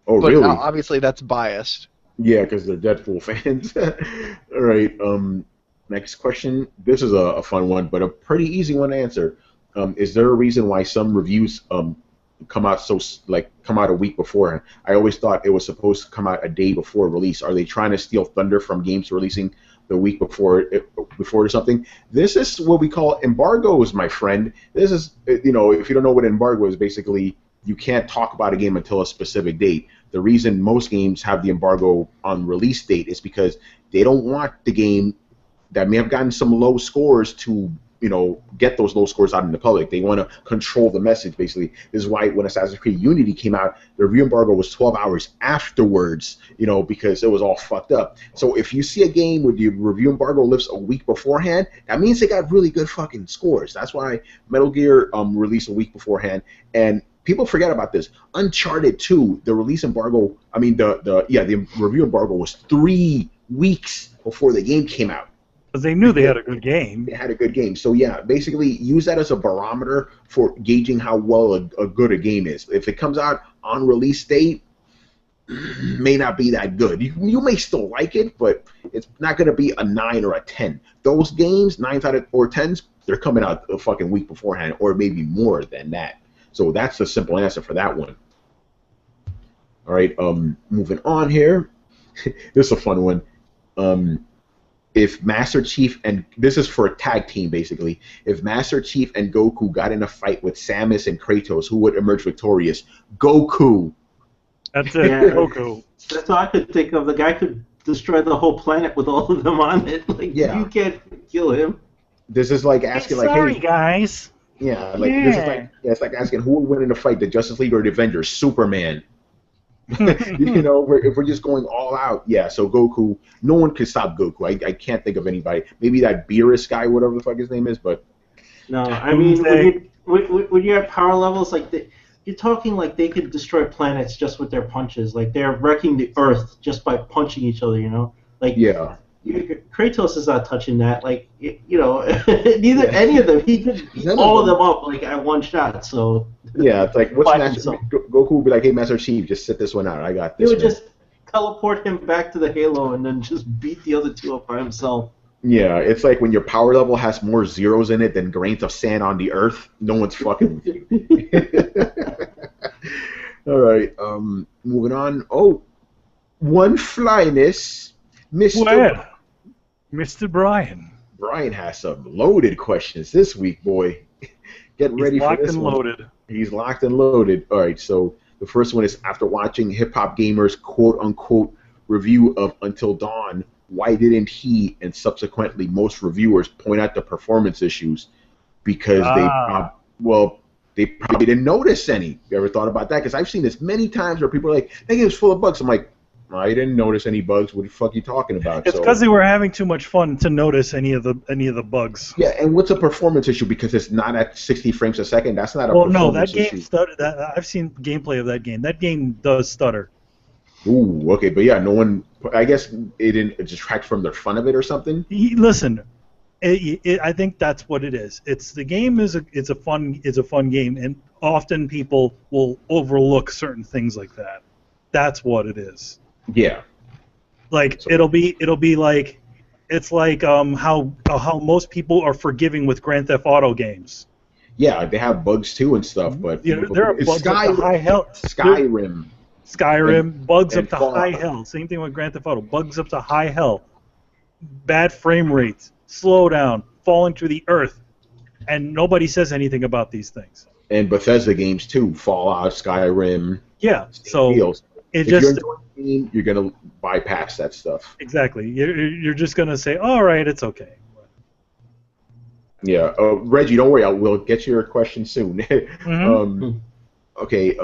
Oh, but really? Obviously, that's biased. Yeah, because they're Deadpool fans. All right. Next question. This is a fun one, but a pretty easy one to answer. Is there a reason why some reviews come out a week before? I always thought it was supposed to come out a day before release. Are they trying to steal thunder from games releasing the week before or something? This is what we call embargoes, my friend. This is, if you don't know what an embargo is, basically you can't talk about a game until a specific date. The reason most games have the embargo on release date is because they don't want the game that may have gotten some low scores to get those low scores out in the public. They want to control the message, basically. This is why when Assassin's Creed Unity came out, the review embargo was 12 hours afterwards, because it was all fucked up. So if you see a game where the review embargo lifts a week beforehand, that means they got really good fucking scores. That's why Metal Gear released a week beforehand, and people forget about this. Uncharted 2, the release embargo, the review embargo was 3 weeks before the game came out. Because they knew they had a good game. They had a good game. So, yeah, basically use that as a barometer for gauging how well a good a game is. If it comes out on release date, may not be that good. You may still like it, but it's not going to be a 9 or a 10. Those games, 9s out of or 10s, they're coming out a fucking week beforehand, or maybe more than that. So that's the simple answer for that one. All right, moving on here. This is a fun one. if Master Chief and this is for a tag team basically, if Master Chief and Goku got in a fight with Samus and Kratos, who would emerge victorious? Goku. That's it. Yeah. Goku. That's all I could think of. The guy could destroy the whole planet with all of them on it. Like, Yeah. you can't kill him. This is like asking Sorry, hey, guys. yeah, like this is like it's like asking who would win in a fight, the Justice League or the Avengers? Superman. You know, if we're just going all out, yeah. So Goku, no one can stop Goku. I can't think of anybody. Maybe that Beerus guy, whatever the fuck his name is, but No, I mean, when you're at power levels, like, you're talking like they could destroy planets just with their punches. Like, they're wrecking the Earth just by punching each other, you know? Like, yeah. Kratos is not touching that. Like, you know, neither any of them. He could beat all of them up, like, at one shot, so... Yeah, it's like, what's By Master himself. Goku would be like, hey, Master Chief, just sit this one out. I got He this. would man. just teleport him back to the Halo and then just beat the other two up by himself. Yeah, it's like when your power level has more zeros in it than grains of sand on the Earth, no one's fucking with you. All right, moving on. Oh, one flyness, Mr. Well, Mr. Brian. Brian has some loaded questions this week, boy. Get ready He's for locked this and one. loaded. He's locked and loaded. All right, so the first one is after watching Hip Hop Gamer's quote-unquote review of Until Dawn, why didn't he and subsequently most reviewers point out the performance issues? Because they probably didn't notice any. You ever thought about that? Because I've seen this many times where people are like, that game's full of bugs. I'm like, I didn't notice any bugs. What the fuck are you talking about? It's because they were having too much fun to notice any of the bugs. Yeah, and what's a performance issue? Because it's not at 60 frames a second. That's not a Well, performance no, that game issue. stuttered. I've seen gameplay of that game. That game does stutter. Ooh, okay, but yeah, no one. I guess it didn't detract from the fun of it or something. Listen, I think that's what it is. The game is a fun game, and often people will overlook certain things like that. That's what it is. Yeah. Like So- it'll be like it's like how most people are forgiving with Grand Theft Auto games. Yeah, they have bugs too and stuff, but You know, there are it's bugs up to high hell. Skyrim. Skyrim, bugs and up to Fallout. high hell. Same thing with Grand Theft Auto, bugs up to high hell. Bad frame rates, slowdown, falling to the earth, and nobody says anything about these things. And Bethesda games too, Fallout, Skyrim. Yeah, so Deals. it If you're just enjoying the game, you're gonna bypass that stuff. exactly. You're just gonna say, all right, it's okay. Yeah, Reggie, don't worry, we'll get your question soon. Mhm. Okay,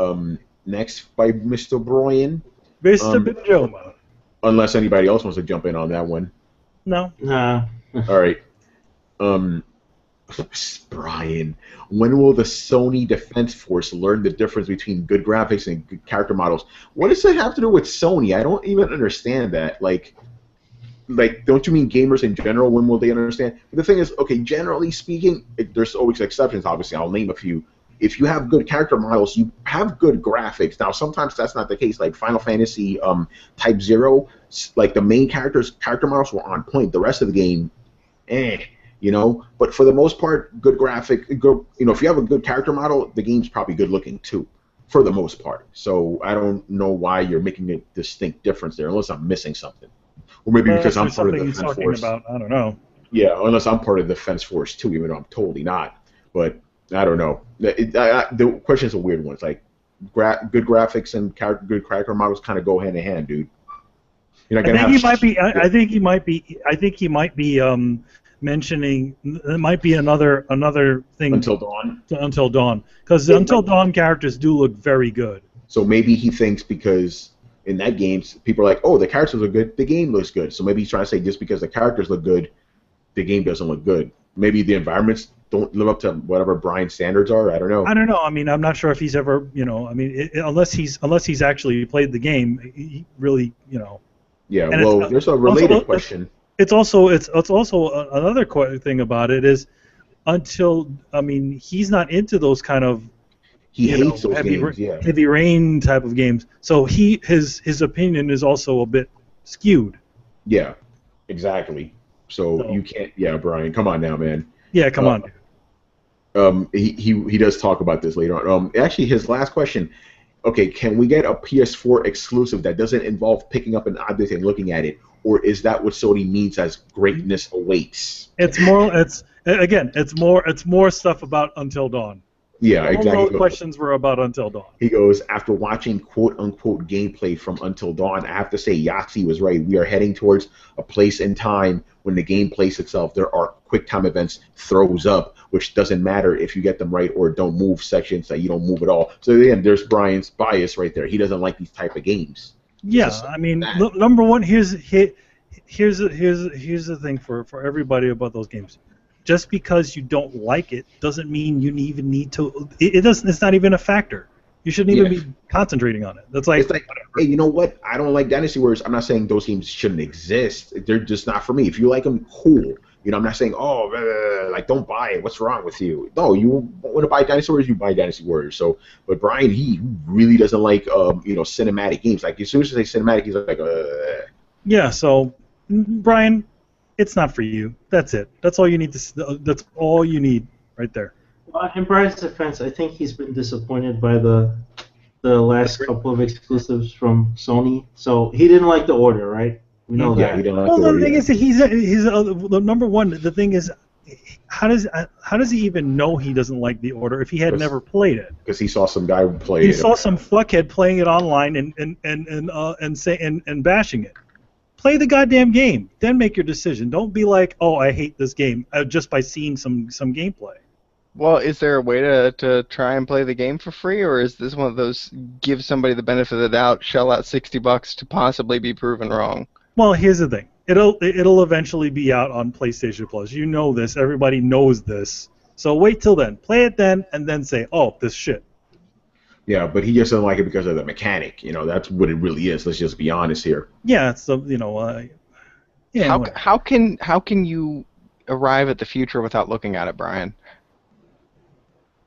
next by Mr. Brian, Mr. Bijoma. unless anybody else wants to jump in on that one. No. Nah. All right. Brian, when will the Sony Defense Force learn the difference between good graphics and good character models? What does that have to do with Sony? I don't even understand that. Like, don't you mean gamers in general? When will they understand? But the thing is, okay, generally speaking, there's always exceptions. Obviously, I'll name a few. If you have good character models, you have good graphics. Now, sometimes that's not the case. Like Final Fantasy Type 0, like the main character models were on point. The rest of the game, you know. But for the most part, good graphic. You know, if you have a good character model, the game's probably good looking too, for the most part. So I don't know why you're making a distinct difference there, unless I'm missing something, or maybe because I'm part of the Defense Force. I don't know. Yeah, unless I'm part of the Defense Force too, even though I'm totally not. But I don't know. The question is a weird one. It's like good graphics and good character models kind of go hand in hand, dude. You're not gonna I think he might be mentioning. It might be another thing. Until Dawn. Until Dawn, because the Until Dawn characters do look very good. So maybe he thinks because in that game, people are like, oh, the characters are good, the game looks good. So maybe he's trying to say just because the characters look good, the game doesn't look good. Maybe the environments don't live up to whatever Brian's standards are. I don't know. I don't know. I mean, I'm not sure if he's ever, you know, I mean, unless he's actually played the game, he really, you know. Yeah. And Well, there's a related question. It's also another thing about it is he's not into those kind of He hates those games. Yeah. heavy rain type of games. So his opinion is also a bit skewed. Yeah. Exactly. So you can't. Yeah, Brian, come on now, man. Yeah, come on. He does talk about this later on. Actually, his last question. Okay, can we get a PS4 exclusive that doesn't involve picking up an object and looking at it, or is that what Sony means as greatness awaits? It's more. It's more stuff about Until Dawn. Yeah, All exactly. those questions were about Until Dawn. He goes, after watching quote-unquote gameplay from Until Dawn, I have to say Yahtzee was right. We are heading towards a place in time when the game plays itself. There are quick time events, throws up, which doesn't matter if you get them right or don't move sections that you don't move at all. So again, there's Brian's bias right there. He doesn't like these type of games. Yeah, I mean, number one, here's the thing for everybody about those games. Just because you don't like it doesn't mean you even need to. It doesn't. It's not even a factor. You shouldn't even be concentrating on it. That's like, it's like, hey, you know what? I don't like Dynasty Warriors. I'm not saying those games shouldn't exist. They're just not for me. If you like them, cool. You know, I'm not saying, like, don't buy it. What's wrong with you? No, you want to buy Dynasty Warriors, you buy Dynasty Warriors. So, but Brian, he really doesn't like, cinematic games. Like, as soon as you say cinematic, he's like, Yeah. So, Brian, it's not for you. That's it. That's all you need to. That's all you need right there. Well, in Brian's defense, I think he's been disappointed by the last couple of exclusives from Sony. So he didn't like the order, right? We know that. He didn't like Well, the the thing is, he's the number one. The thing is, how does he even know he doesn't like the order if he had never played it? Because he saw some guy play it. He saw some fuckhead playing it online and bashing it. Play the goddamn game, then make your decision. Don't be like, oh, I hate this game just by seeing some gameplay. Well, is there a way to try and play the game for free, or is this one of those give somebody the benefit of the doubt, shell out $60 to possibly be proven wrong? Well, here's the thing. It'll eventually be out on PlayStation Plus. You know this. Everybody knows this. So wait till then. Play it then, and then say, oh, this shit. Yeah, but he just doesn't like it because of the mechanic. You know, that's what it really is. Let's just be honest here. Yeah, so How can you arrive at the future without looking at it, Brian?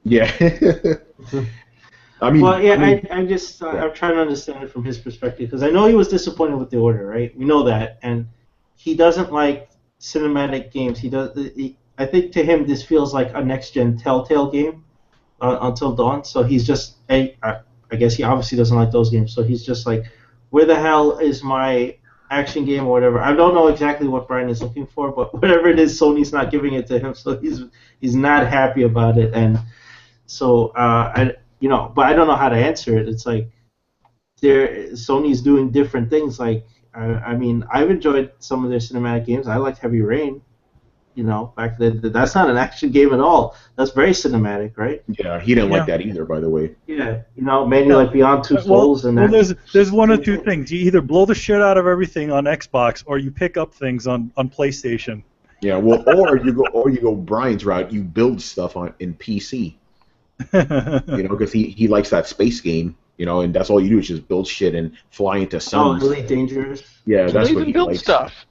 Yeah. I mean, well, yeah, I'm just I'm trying to understand it from his perspective because I know he was disappointed with the order, right? We know that, and he doesn't like cinematic games. I think to him this feels like a next-gen Telltale game. Until Dawn, so he's just I guess he obviously doesn't like those games, so he's just like, where the hell is my action game or whatever? I don't know exactly what Brian is looking for, but whatever it is, Sony's not giving it to him, so he's not happy about it, and so but I don't know how to answer it. It's like Sony's doing different things. Like I mean, I've enjoyed some of their cinematic games. I liked Heavy Rain. Back then, that's not an action game at all. That's very cinematic, right? Yeah, he didn't like that either, by the way. Yeah, maybe like Beyond Two Souls and that. Well, there's one or two things. You either blow the shit out of everything on Xbox, or you pick up things on PlayStation. Yeah, well, or you go Brian's route. You build stuff in PC. Because he likes that space game. And that's all you do is just build shit and fly into suns. Oh, really dangerous. Yeah, that's what he build likes. Stuff.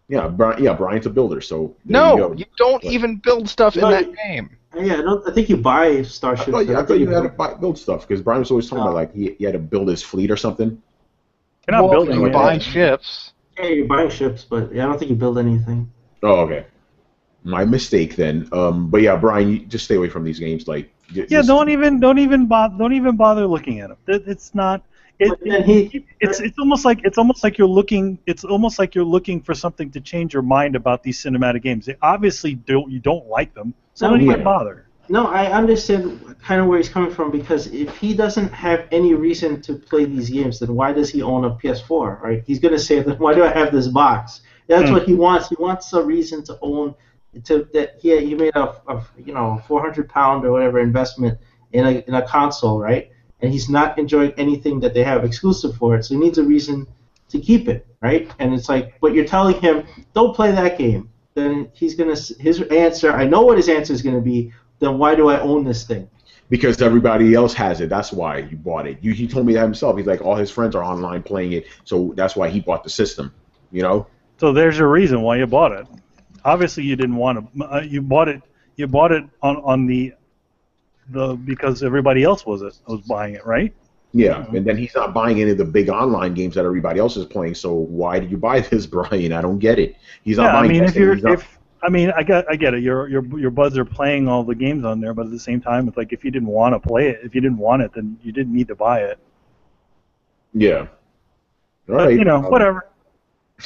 Yeah, Brian's a builder, so you don't even build stuff in that game. Yeah, I think you buy starships. I thought you had to build stuff because Brian was always talking about like he had to build his fleet or something. You're not building. You buy ships. Yeah, you're buying ships, but I don't think you build anything. Oh, okay. My mistake then. But yeah, Brian, you just stay away from these games. Like don't even bother looking at them. It's not. It's almost like you're looking for something to change your mind about these cinematic games. They obviously you don't like them, so don't even bother. No, I understand kind of where he's coming from because if he doesn't have any reason to play these games, then why does he own a PS4? Right? He's gonna say, then why do I have this box? That's what he wants. He wants a reason to own. He made a £400 or whatever investment in a console, right? And he's not enjoying anything that they have exclusive for it, so he needs a reason to keep it, right? And it's like, but you're telling him, don't play that game. Then his answer, I know what his answer is going to be, then why do I own this thing? Because everybody else has it. That's why you bought it. He told me that himself. He's like, all his friends are online playing it, so that's why he bought the system, So there's your reason why you bought it. Obviously, you didn't want to. You bought it on the because everybody else was buying it, right? Yeah, and then he's not buying any of the big online games that everybody else is playing. So why did you buy this, Brian? I don't get it. He's not buying. I get it. Your buds are playing all the games on there, but at the same time, it's like if you didn't want to play it, if you didn't want it, then you didn't need to buy it. Yeah. All right. But, whatever.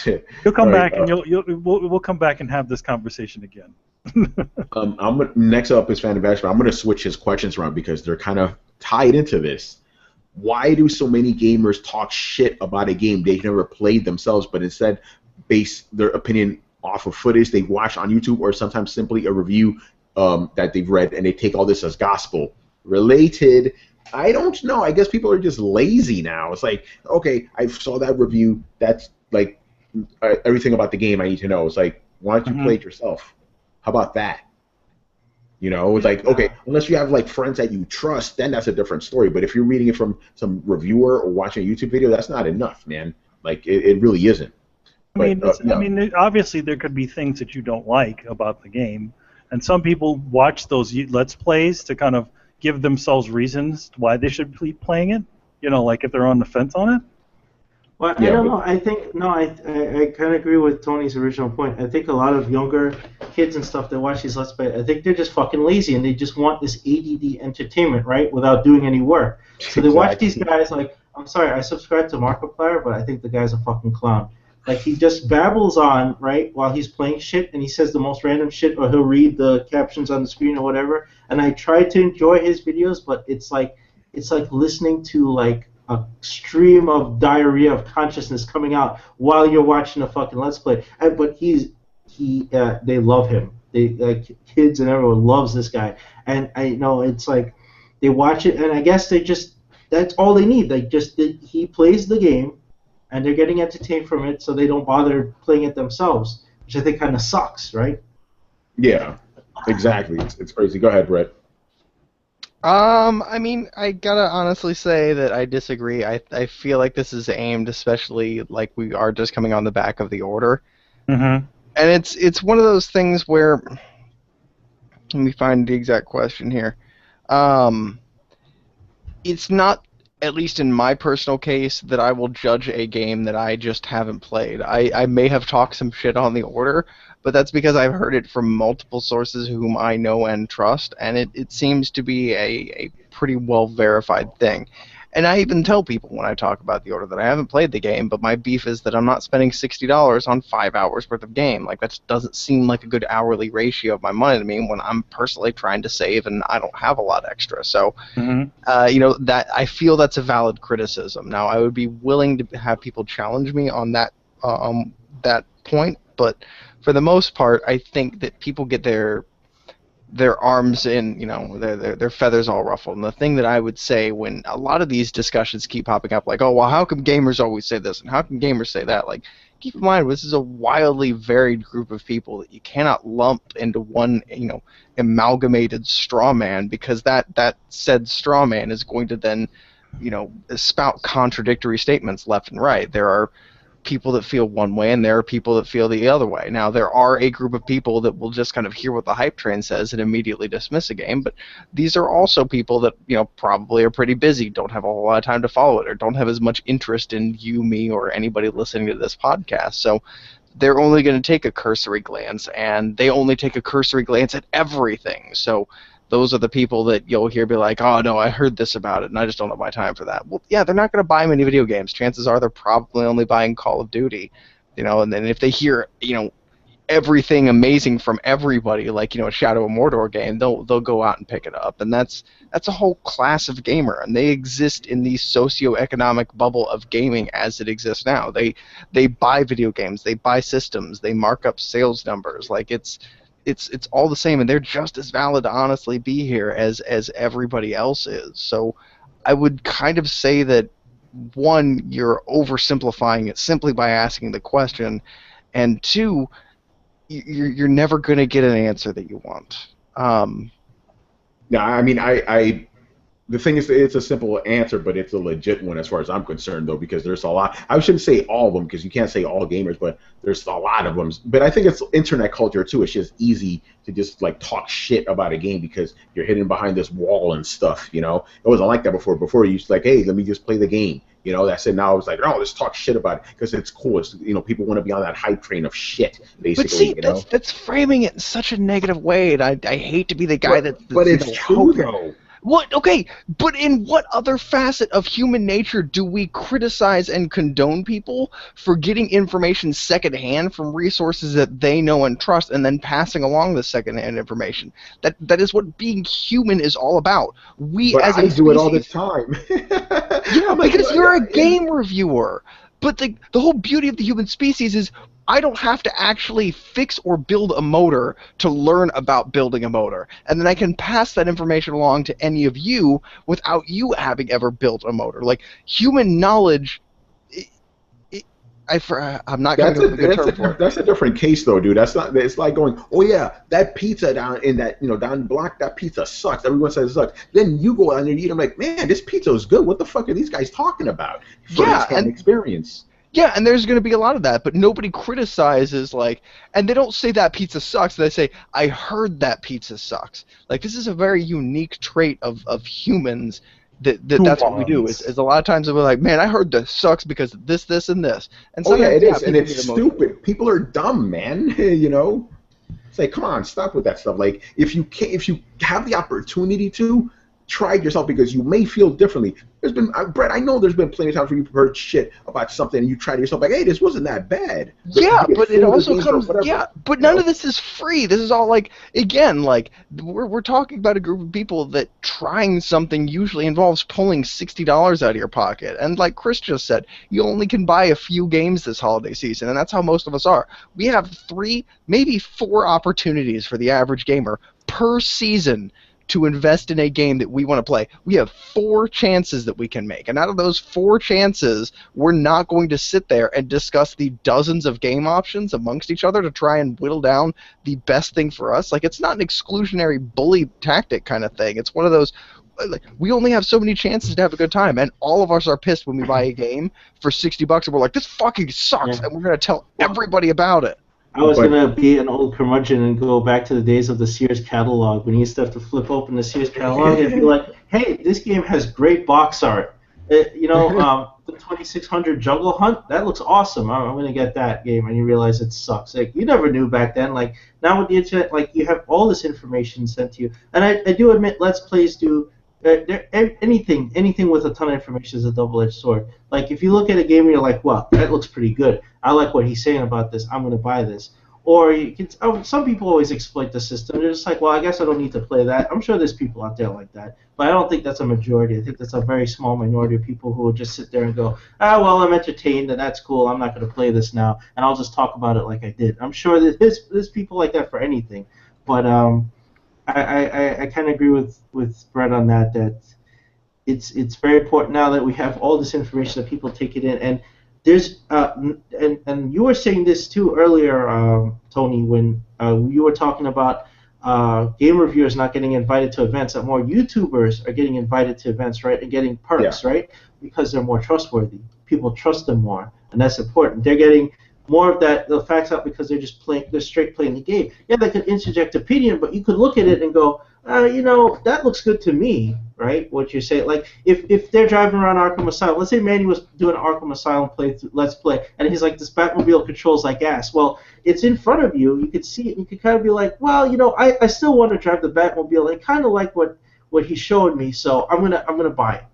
You'll come All right, back and we'll come back and have this conversation again. next up is Phantom Bash, but I'm gonna switch his questions around because they're kind of tied into this. Why do so many gamers talk shit about a game they never played themselves, but instead base their opinion off of footage they watch on YouTube or sometimes simply a review that they've read, and they take all this as gospel? Related, I don't know. I guess people are just lazy now. It's like, okay, I saw that review. That's like everything about the game I need to know. It's like, why don't you play it yourself? How about that? You know, it's like, okay, unless you have like friends that you trust, then that's a different story. But if you're reading it from some reviewer or watching a YouTube video, that's not enough, man. Like, it really isn't. But, I mean, obviously there could be things that you don't like about the game, and some people watch those Let's Plays to kind of give themselves reasons why they should be playing it. You know, like if they're on the fence on it. Well, I don't know. I think I kind of agree with Tony's original point. I think a lot of younger kids and stuff that watch these Let's Play, I think they're just fucking lazy and they just want this ADD entertainment, right, without doing any work. So they watch these guys like, I'm sorry, I subscribe to Markiplier, but I think the guy's a fucking clown. Like, he just babbles on, right, while he's playing shit, and he says the most random shit, or he'll read the captions on the screen or whatever. And I try to enjoy his videos, but it's like listening to like a stream of diarrhea of consciousness coming out while you're watching a fucking Let's Play. But they love him. They, like, kids and everyone loves this guy. And I know it's like they watch it, and I guess that's all they need. He plays the game, and they're getting entertained from it, so they don't bother playing it themselves, which I think kind of sucks, right? Yeah, exactly. It's crazy. Go ahead, Brett. I mean, I gotta honestly say that I disagree. I feel like this is aimed, especially like we are just coming on the back of the order, and it's one of those things where, let me find the exact question here. It's not, at least in my personal case, that I will judge a game that I just haven't played. I may have talked some shit on the order, but that's because I've heard it from multiple sources whom I know and trust, and it seems to be a pretty well-verified thing. And I even tell people when I talk about the order that I haven't played the game, but my beef is that I'm not spending $60 on 5 hours worth of game. Like, that doesn't seem like a good hourly ratio of my money to me when I'm personally trying to save and I don't have a lot extra. So, that I feel that's a valid criticism. Now, I would be willing to have people challenge me on that point, but for the most part, I think that people get their arms in, their feathers all ruffled. And the thing that I would say when a lot of these discussions keep popping up, like, oh, well, how come gamers always say this and how come gamers say that? Like, keep in mind, this is a wildly varied group of people that you cannot lump into one, amalgamated straw man, because that said straw man is going to then, spout contradictory statements left and right. There are people that feel one way and there are people that feel the other way. Now, there are a group of people that will just kind of hear what the hype train says and immediately dismiss a game, but these are also people that, probably are pretty busy, don't have a whole lot of time to follow it, or don't have as much interest in you, me, or anybody listening to this podcast. So they're only going to take a cursory glance, and they only take a cursory glance at everything. So those are the people that you'll hear be like, oh, no, I heard this about it, and I just don't have my time for that. Well, yeah, they're not going to buy many video games. Chances are they're probably only buying Call of Duty, and then if they hear, everything amazing from everybody, like, a Shadow of Mordor game, they'll go out and pick it up. And that's a whole class of gamer, and they exist in the socioeconomic bubble of gaming as it exists now. They buy video games, they buy systems, they mark up sales numbers. Like, it's all the same, and they're just as valid to honestly be here as everybody else is. So I would kind of say that, one, you're oversimplifying it simply by asking the question, and two, you're never going to get an answer that you want. No, I mean, the thing is, it's a simple answer, but it's a legit one as far as I'm concerned, though, because there's a lot. I shouldn't say all of them, because you can't say all gamers, but there's a lot of them. But I think it's internet culture, too. It's just easy to just, like, talk shit about a game because you're hidden behind this wall and stuff, It wasn't like that before. Before, you used to, like, hey, let me just play the game. That's it. Now it's like, oh, let's talk shit about it because it's cool. It's, people want to be on that hype train of shit, basically. But see, that's framing it in such a negative way, and I hate to be the guy but it's true, though. What? Okay, but in what other facet of human nature do we criticize and condone people for getting information secondhand from resources that they know and trust, and then passing along the secondhand information? That is what being human is all about. We But as I a do it all the species. time. Yeah, I'm like, because you're a yeah. game reviewer. But the whole beauty of the human species is I don't have to actually fix or build a motor to learn about building a motor. And then I can pass that information along to any of you without you having ever built a motor. Like, human knowledge, I'm not coming up with a good term for it. That's a different case though, dude. That's not. It's like going, oh yeah, that pizza down in that down the block, that pizza sucks. Everyone says it sucks. Then you go out there and eat. I'm like, man, this pizza is good. What the fuck are these guys talking about? Yeah, First-hand experience. Yeah, and there's going to be a lot of that, but nobody criticizes, like, and they don't say that pizza sucks, they say, I heard that pizza sucks. Like, this is a very unique trait of humans that's what we do, is a lot of times we're like, man, I heard this sucks because of this, this, and this. And Oh yeah, sometimes, it is, and people it's get emotional. stupid. People are dumb, man. You know. Say, come on, stop with that stuff. Like, if you have the opportunity to, try it yourself because you may feel differently. There's been, Brett, I know there's been plenty of times where you've heard shit about something and you tried it yourself, like, hey, this wasn't that bad. Yeah, but it also comes. Yeah, but none know? of this is free. This is all like, again, like we're talking about a group of people that trying something usually involves pulling $60 out of your pocket, and like Chris just said, you only can buy a few games this holiday season, and that's how most of us are. We have 3, maybe 4 opportunities for the average gamer per season to invest in a game that we want to play. We have 4 chances that we can make. And out of those 4 chances, we're not going to sit there and discuss the dozens of game options amongst each other to try and whittle down the best thing for us. Like, it's not an exclusionary bully tactic kind of thing. It's one of those, like, we only have so many chances to have a good time, and all of us are pissed when we buy a game for $60 and we're like, this fucking sucks, and we're going to tell everybody about it. I was going to be an old curmudgeon and go back to the days of the Sears catalog when you used to have to flip open the Sears catalog and be like, hey, this game has great box art. The 2600 Jungle Hunt, that looks awesome. I'm going to get that game. And you realize it sucks. Like, you never knew back then. Like, now with the internet, like, you have all this information sent to you. And I do admit, Let's Plays do... anything with a ton of information is a double-edged sword. Like, if you look at a game and you're like, well, that looks pretty good. I like what he's saying about this. I'm going to buy this. Or you can, some people always exploit the system. They're just like, well, I guess I don't need to play that. I'm sure there's people out there like that. But I don't think that's a majority. I think that's a very small minority of people who will just sit there and go, well, I'm entertained and that's cool. I'm not going to play this now. And I'll just talk about it like I did. I'm sure that there's people like that for anything. But I kind of agree with Brett on that it's very important now that we have all this information that people take it in, and there's and you were saying this too earlier, Tony, when you were talking about game reviewers not getting invited to events, that more YouTubers are getting invited to events, right, and getting perks, right, because they're more trustworthy. People trust them more, and that's important. They're getting more of that, the facts out because they're straight playing the game. Yeah, they could interject opinion, but you could look at it and go, that looks good to me, right? What you say, like if they're driving around Arkham Asylum, let's say Manny was doing Arkham Asylum Let's Play, and he's like, this Batmobile controls like ass. Well, it's in front of you, you could see it, and you could kind of be like, well, I still want to drive the Batmobile, and kind of like what he's showing me, so I'm gonna buy it,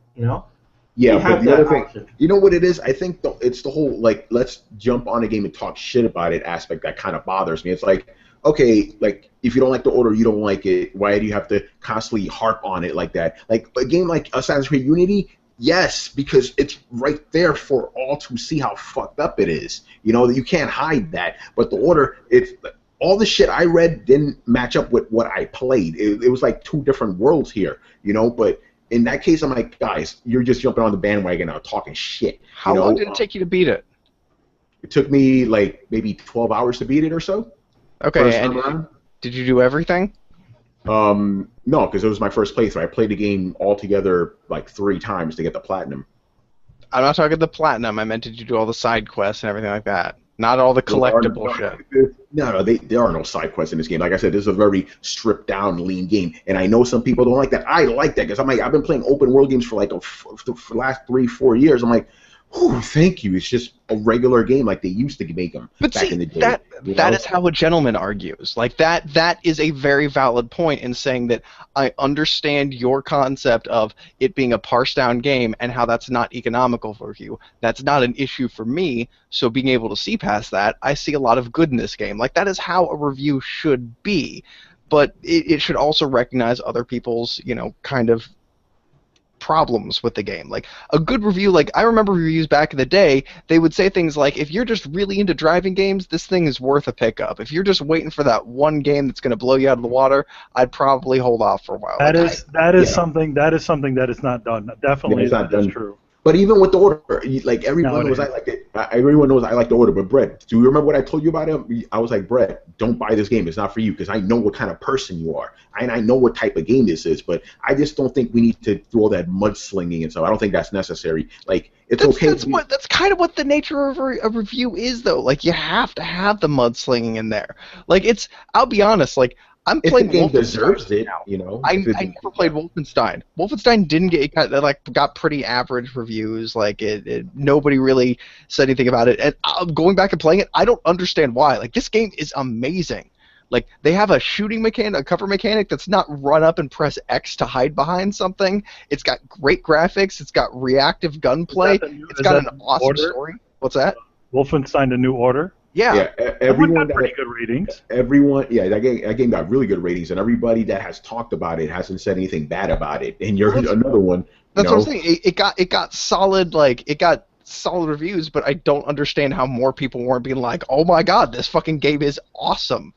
Yeah, but the other thing, you know what it is? I think it's the whole, like, let's jump on a game and talk shit about it aspect that kind of bothers me. It's like, okay, like, if you don't like the order, you don't like it, why do you have to constantly harp on it like that? Like, a game like Assassin's Creed Unity, yes, because it's right there for all to see how fucked up it is. You can't hide that. But the order, all the shit I read didn't match up with what I played. It was like 2 different worlds here, but... In that case, I'm like, guys, you're just jumping on the bandwagon now, talking shit. How long did it take you to beat it? It took me like maybe 12 hours to beat it or so. Okay, and did you do everything? No, because it was my first playthrough. I played the game altogether like 3 times to get the platinum. I'm not talking the platinum. I meant, did you do all the side quests and everything like that? Not all the collectible shit. No, there are no side quests in this game. Like I said, this is a very stripped down, lean game, and I know some people don't like that. I like that because I've been playing open world games for like for the last 3-4 years. I'm like, whew, thank you. It's just a regular game like they used to make them But back see, in the day. that is how a gentleman argues. Like that is a very valid point in saying that I understand your concept of it being a parsed down game and how that's not economical for you. That's not an issue for me. So being able to see past that, I see a lot of good in this game. Like that is how a review should be. But it should also recognize other people's, kind of problems with the game. Like a good review, like I remember reviews back in the day, they would say things like, if you're just really into driving games, this thing is worth a pickup. If you're just waiting for that one game that's going to blow you out of the water, I'd probably hold off for a while. That Like, is that is something that is not done. Definitely, it's not that is done. true. But even with the order, like everyone knows, Nowadays. I like it. Everyone knows I like the order. But Brett, do you remember what I told you about it? I was like, Brett, don't buy this game. It's not for you because I know what kind of person you are, and I know what type of game this is. But I just don't think we need to do all that mudslinging and stuff. I don't think that's necessary. Like it's okay. That's kind of what the nature of a review is, though. Like you have to have the mudslinging in there. Like I'll be honest, like. I'm if playing the game Wolfenstein deserves it, now. I never played Wolfenstein. Wolfenstein didn't got pretty average reviews. Like nobody really said anything about it. And going back and playing it, I don't understand why. Like this game is amazing. Like they have a shooting mechanic, a cover mechanic that's not run up and press X to hide behind something. It's got great graphics. It's got reactive gunplay. It's got an awesome story. What's that? Wolfenstein: The New Order. Yeah, Everyone got pretty good ratings. That game got really good ratings, and everybody that has talked about it hasn't said anything bad about it. And you're another one. That's what I'm saying. It got solid, solid reviews, but I don't understand how more people weren't being like, "Oh my god, this fucking game is awesome."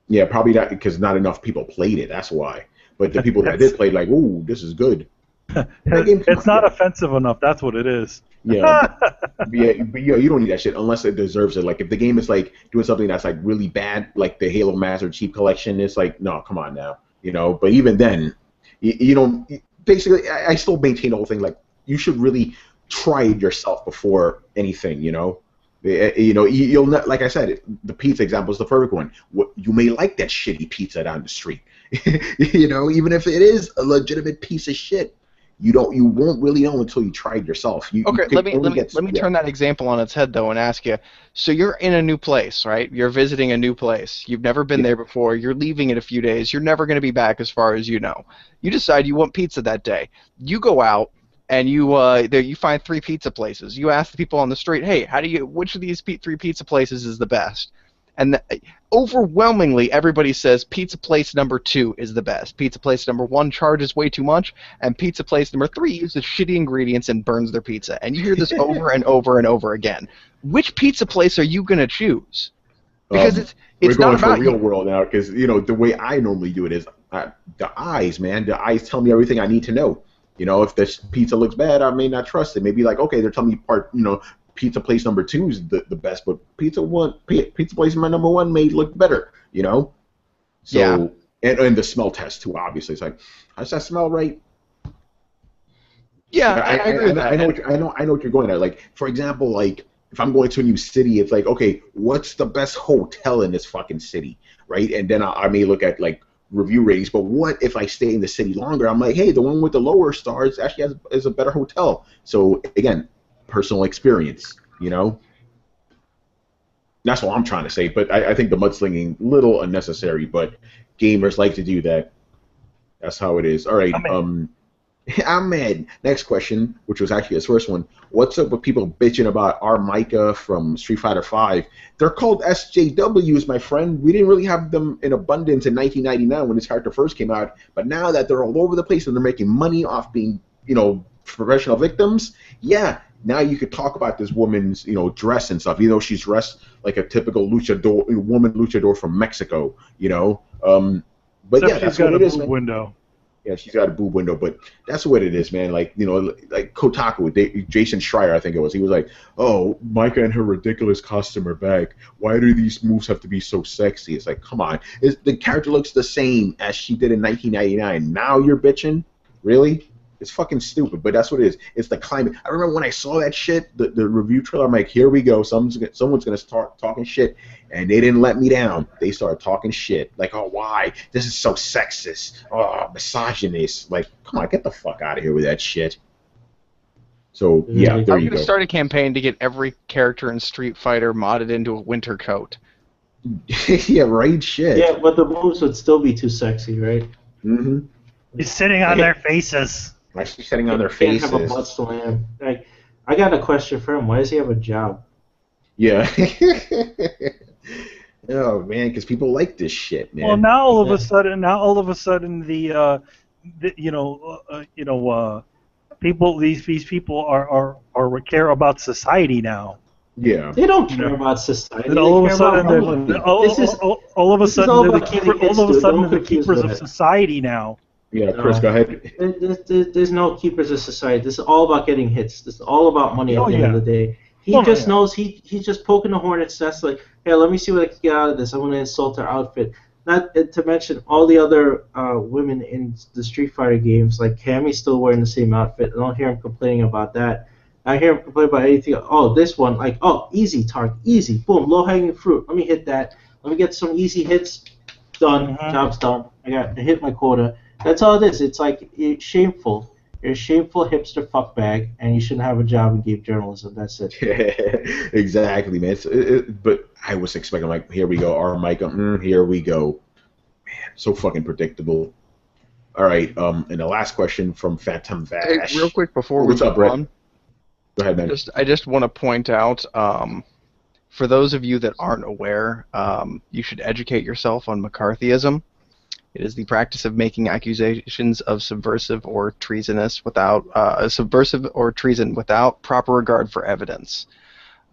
Yeah, probably not because not enough people played it. That's why. But the people that did play, like, "Ooh, this is good." It's not offensive enough. That's what it is. Yeah, but you don't need that shit unless it deserves it. Like if the game is like doing something that's like really bad, like the Halo Master Chief Collection, it's like no, come on now, But even then, you don't. Basically, I still maintain the whole thing. Like you should really try it yourself before anything. You'll not. Like I said, the pizza example is the perfect one. You may like that shitty pizza down the street, even if it is a legitimate piece of shit. You won't really know until you try it yourself. Let me turn that example on its head though and ask you. So you're in a new place, right? You're visiting a new place. You've never been there before. You're leaving in a few days. You're never going to be back, as far as you know. You decide you want pizza that day. You go out and you find 3 pizza places. You ask the people on the street, hey, which of these 3 pizza places is the best? And overwhelmingly, everybody says pizza place number 2 is the best. Pizza place number 1 charges way too much, and pizza place number 3 uses shitty ingredients and burns their pizza. And you hear this over and over and over again. Which pizza place are you going to choose? Because it's we're going not about for real world now. Because the way I normally do it is the eyes, man. The eyes tell me everything I need to know. If this pizza looks bad, I may not trust it. Maybe like, okay, they're telling me pizza place number 2 is the best, but pizza place number 1 may look better, So, yeah. And the smell test too, obviously. It's like, does that smell right? Yeah, I agree with that. I know what you're going at. Like, for example, like if I'm going to a new city, it's like, okay, what's the best hotel in this fucking city, right? And then I may look at like review ratings, but what if I stay in the city longer? I'm like, hey, the one with the lower stars actually is a better hotel. So again, personal experience, That's what I'm trying to say. But I think the mudslinging little unnecessary, but gamers like to do that. That's how it is. All right. Ahmed, next question, which was actually his first one. What's up with people bitching about Armika from Street Fighter V? They're called SJWs, my friend. We didn't really have them in abundance in 1999 when this character first came out, but now that they're all over the place and they're making money off being, professional victims, yeah, now you could talk about this woman's, dress and stuff, even though she's dressed like a typical luchador from Mexico, But Except yeah, that's she's got what a it is, boob man. window. Yeah, she's got a boob window, but that's what it is, man. Like, like Kotaku, Jason Schreier, I think it was. He was like, "Oh, Micah and her ridiculous costume are back. Why do these moves have to be so sexy?" It's like, come on, the character looks the same as she did in 1999. Now you're bitching, really? It's fucking stupid, but that's what it is. It's the climate. I remember when I saw that shit, the review trailer. I'm like, here we go. Someone's gonna start talking shit, and they didn't let me down. They started talking shit. Like, oh, why? This is so sexist. Oh, misogynist. Like, come on, get the fuck out of here with that shit. So yeah, there I'm you gonna go. start a campaign to get every character in Street Fighter modded into a winter coat. Yeah, right. Shit. Yeah, but the moves would still be too sexy, right? Mm-hmm. He's sitting on their faces. Actually, setting on their Can't have a butt faces. slam. Like, I got a question for him. Why does he have a job? Yeah. Oh man, because people like this shit, man. Well, now all of Yeah. a sudden, people, these people are care about society now. Yeah. They don't You care know, about society. and They all of a care about sudden, money. all, This is all of a this is sudden, all they're the about getting keeper. hits, All of a dude. sudden, Don't they're the confuse keepers of that. society now. Yeah, Chris, go ahead. There's no keepers of society. This is all about getting hits. This is all about money at Oh the end yeah. of the day. He Well, just yeah. knows he's just poking the hornet's nest. Like, hey, let me see what I can get out of this. I'm gonna insult her outfit. Not to mention all the other women in the Street Fighter games. Like Cammy's still wearing the same outfit. I don't hear him complaining about that. I hear him complain about anything. Oh, this one, like, oh, easy target, easy, boom, low hanging fruit. Let me hit that. Let me get some easy hits. Done. Mhm. Job's done. I hit my quota. That's all it is. It's like it's shameful. You're a shameful hipster fuckbag, and you shouldn't have a job in game journalism. That's it. Exactly, man. But I was expecting, like, here we go, our Micah. Here we go. Man, so fucking predictable. All right. And the last question from Phantom Hey, Vash. real quick before we What's up, move Brett? on, Go ahead, man. I just want to point out, for those of you that aren't aware, you should educate yourself on McCarthyism. It is the practice of making accusations of subversive or treason without proper regard for evidence.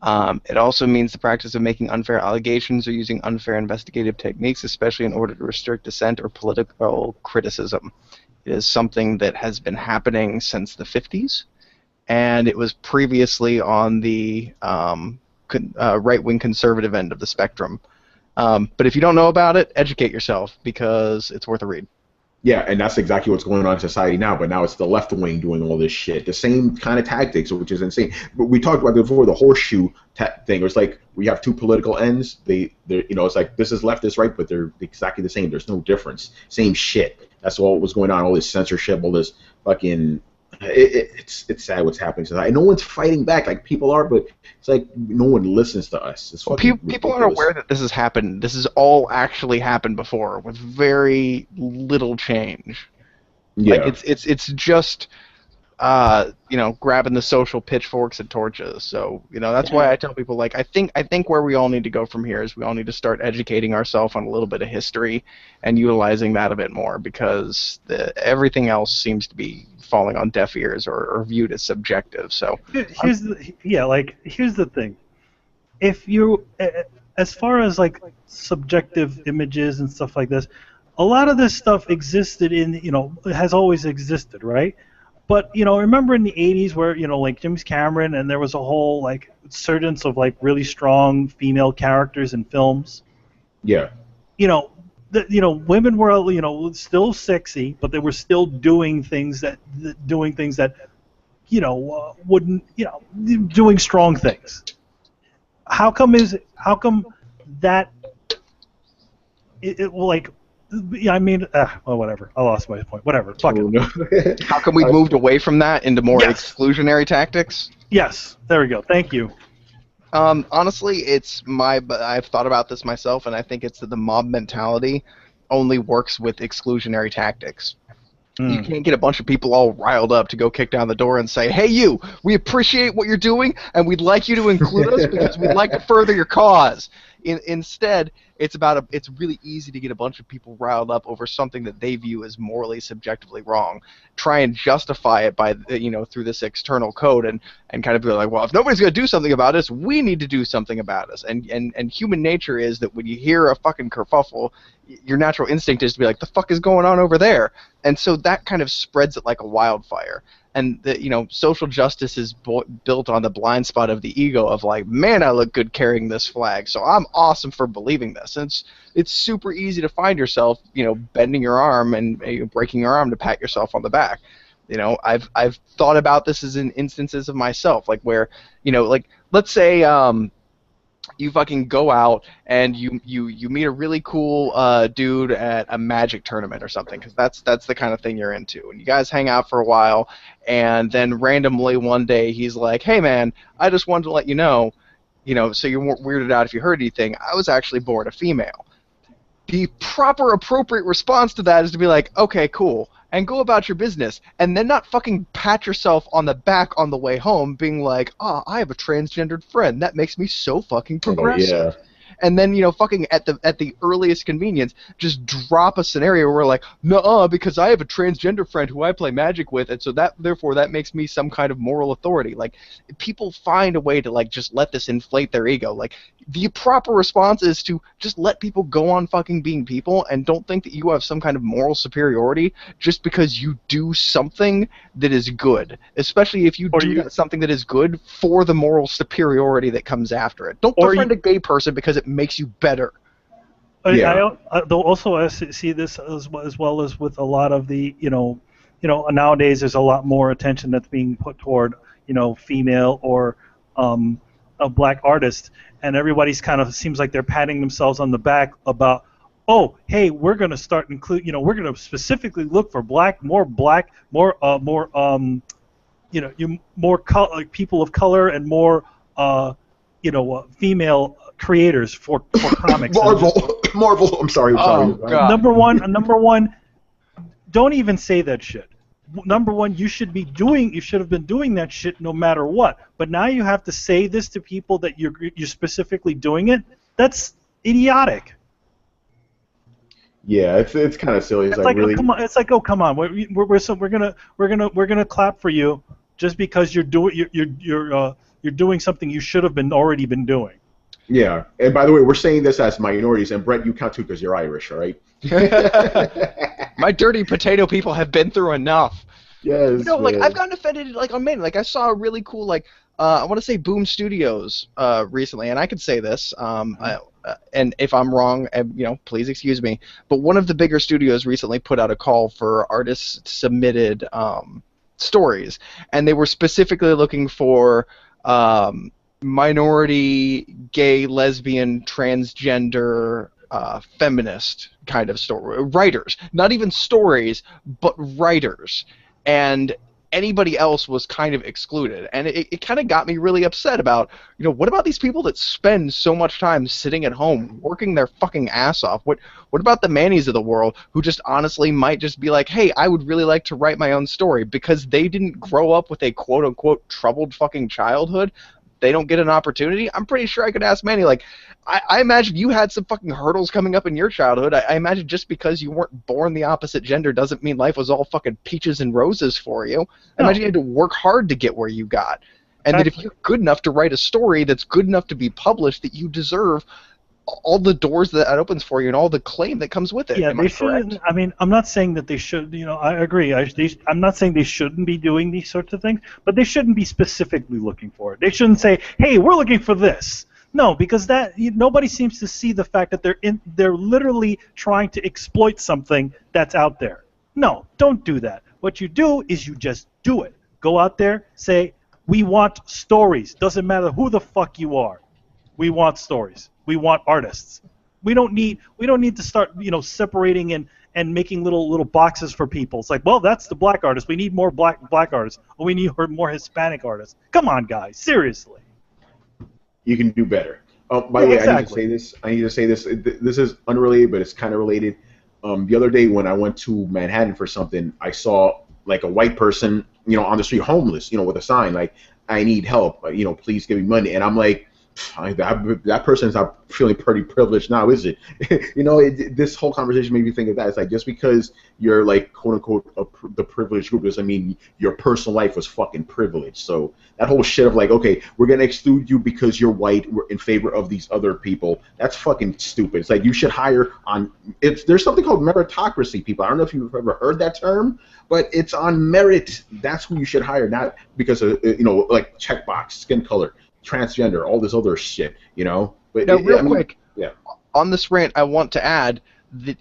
It also means the practice of making unfair allegations or using unfair investigative techniques, especially in order to restrict dissent or political criticism. It is something that has been happening since the 50s, and it was previously on the right-wing conservative end of the spectrum. But if you don't know about it, educate yourself, because it's worth a read. Yeah, and that's exactly what's going on in society now. But now it's the left wing doing all this shit, the same kind of tactics, which is insane. But we talked about before the horseshoe thing. It's like we have two political ends. It's like this is left, this right, but they're exactly the same. There's no difference. Same shit. That's all was going on. All this censorship, all this fucking. It's sad what's happening to society. No one's fighting back like people are, but it's like no one listens to us. It's People aren't aware that this has happened. This has all actually happened before with very little change. Yeah. Like it's just grabbing the social pitchforks and torches. So that's why I tell people, like, I think where we all need to go from here is we all need to start educating ourselves on a little bit of history and utilizing that a bit more, because everything else seems to be falling on deaf ears or viewed as subjective. So here's the thing. If you, as far as like subjective images and stuff like this, a lot of this stuff existed has always existed, right? But remember in the 80s where like James Cameron, and there was a whole like surgence of like really strong female characters in films. Yeah. Women were still sexy, but they were still doing things that wouldn't doing strong things. How come that whatever. I lost my point. Whatever. Fuck it. how come we've moved away from that into more Yes. exclusionary tactics? Yes. There we go. Thank you. Honestly, I've thought about this myself, and I think it's that the mob mentality only works with exclusionary tactics. You can't get a bunch of people all riled up to go kick down the door and say, hey, you, we appreciate what you're doing, and we'd like you to include us because we'd like to further your cause. Instead, it's really easy to get a bunch of people riled up over something that they view as morally subjectively wrong. Try and justify it by through this external code and kind of be like, well, if nobody's going to do something about us, we need to do something about us. And human nature is that when you hear a fucking kerfuffle, your natural instinct is to be like, the fuck is going on over there? And so that kind of spreads it like a wildfire. And social justice is built on the blind spot of the ego of like, man, I look good carrying this flag, so I'm awesome for believing this. And it's super easy to find yourself, bending your arm and breaking your arm to pat yourself on the back. I've thought about this as in instances of myself, like where, like let's say, you fucking go out and you meet a really cool dude at a Magic tournament or something, because that's the kind of thing you're into, and you guys hang out for a while, and then randomly one day he's like, hey man, I just wanted to let you know, so you weren't weirded out if you heard anything, I was actually born a female. The proper, appropriate response to that is to be like, okay, cool, and go about your business, and then not fucking pat yourself on the back on the way home being like, I have a transgendered friend, that makes me so fucking progressive. Oh, yeah. And then, fucking at the earliest convenience, just drop a scenario where like, nuh-uh, because I have a transgender friend who I play Magic with, and so therefore that makes me some kind of moral authority. Like, people find a way to like just let this inflate their ego. Like, the proper response is to just let people go on fucking being people, and don't think that you have some kind of moral superiority just because you do something that is good. Especially if you do something that is good for the moral superiority that comes after it. Don't befriend a gay person because it makes you better. Yeah. I also see this as well as with a lot of the, nowadays there's a lot more attention that's being put toward, female or a black artist, and everybody's kind of seems like they're patting themselves on the back about, oh, hey, we're going to start include, we're going to specifically look for more people of color and more, female creators for comics. Marvel. I'm sorry. Oh, God. Number one, don't even say that shit. Number one, you should have been doing that shit no matter what. But now you have to say this to people that you're specifically doing it. That's idiotic. Yeah, it's kind of silly. It's like really. Come on. It's like, oh, come on. We're gonna clap for you just because you're doing something you should have already been doing. Yeah, and by the way, we're saying this as minorities, and Brett, you count too because you're Irish, all right? My dirty potato people have been through enough. Yes. I've gotten offended, like, on main. Like, I saw a really cool, like, I want to say Boom Studios recently, and I could say this, and if I'm wrong, please excuse me, but one of the bigger studios recently put out a call for artist-submitted stories, and they were specifically looking for minority, gay, lesbian, transgender, feminist kind of story writers. Not even stories, but writers. And anybody else was kind of excluded. And it kind of got me really upset about, what about these people that spend so much time sitting at home working their fucking ass off? What about the Mannies of the world who just honestly might just be like, hey, I would really like to write my own story because they didn't grow up with a quote-unquote troubled fucking childhood? They don't get an opportunity. I'm pretty sure I could ask Manny, like, I imagine you had some fucking hurdles coming up in your childhood. I imagine just because you weren't born the opposite gender doesn't mean life was all fucking peaches and roses for you. I imagine you had to work hard to get where you got. And that if you're good enough to write a story that's good enough to be published, that you deserve all the doors that opens for you and all the claim that comes with it. Yeah, they shouldn't. I mean, I'm not saying that they should. I agree. I'm not saying they shouldn't be doing these sorts of things, but they shouldn't be specifically looking for it. They shouldn't say, "Hey, we're looking for this." No, because nobody seems to see the fact that they're literally trying to exploit something that's out there. No, don't do that. What you do is you just do it. Go out there, say, "We want stories." Doesn't matter who the fuck you are. We want stories. We want artists. We don't need to start separating and making little boxes for people. It's like, well, that's the black artist. We need more black artists. Or we need more Hispanic artists. Come on, guys, seriously. You can do better. By the way, exactly. I need to say this. This is unrelated, but it's kind of related. The other day when I went to Manhattan for something, I saw like a white person, on the street, homeless, with a sign like, "I need help. Please give me money." And I'm like, that person's not feeling pretty privileged now, is it? This whole conversation made me think of that. It's like, just because you're like quote unquote the privileged group doesn't mean your personal life was fucking privileged. So that whole shit of like, okay, we're gonna exclude you because you're white, we're in favor of these other people. That's fucking stupid. It's like you should hire on. There's something called meritocracy, people. I don't know if you've ever heard that term, but it's on merit. That's who you should hire, not because of like checkbox, skin color, transgender, all this other shit, But now, real quick, yeah. On this rant, I want to add that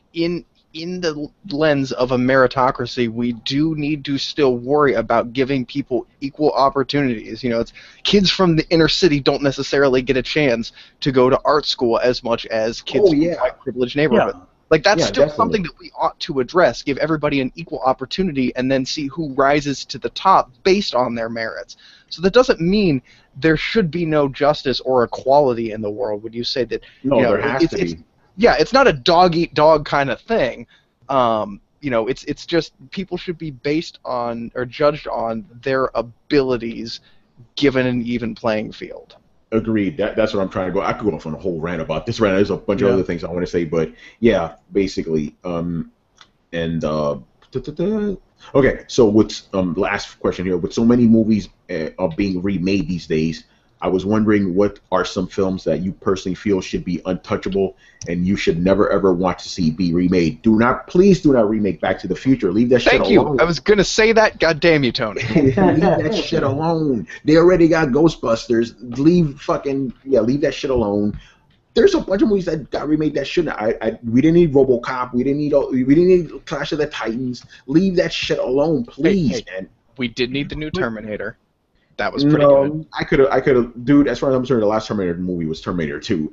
in the lens of a meritocracy, we do need to still worry about giving people equal opportunities. You know, it's kids from the inner city don't necessarily get a chance to go to art school as much as kids from white privileged neighborhoods. Yeah. Like, that's Yeah, still definitely. something that we ought to address, give everybody an equal opportunity, and then see who rises to the top based on their merits. So that doesn't mean there should be no justice or equality in the world. Would you say that, No, you know, there has to be. yeah, it's not a dog-eat-dog kind of thing. You know, it's just people should be based on or judged on their abilities given an even playing field. Agreed. That's what I'm trying to go. I could go off on a whole rant about this rant. There's a bunch of other things I want to say, but yeah, basically. Okay, so what's last question here? With so many movies are being remade these days, I was wondering what are some films that you personally feel should be untouchable and you should never ever want to see be remade. Please do not remake Back to the Future. Leave that shit alone. Thank you. I was gonna say that. God damn you, Tony. Leave that shit alone. They already got Ghostbusters. Leave that shit alone. There's a bunch of movies that got remade that shouldn't. We didn't need RoboCop. We didn't need Clash of the Titans. Leave that shit alone, please. Hey, we did need the new Terminator. That was pretty good. I could have, dude. As far as I'm concerned, the last Terminator movie was Terminator 2.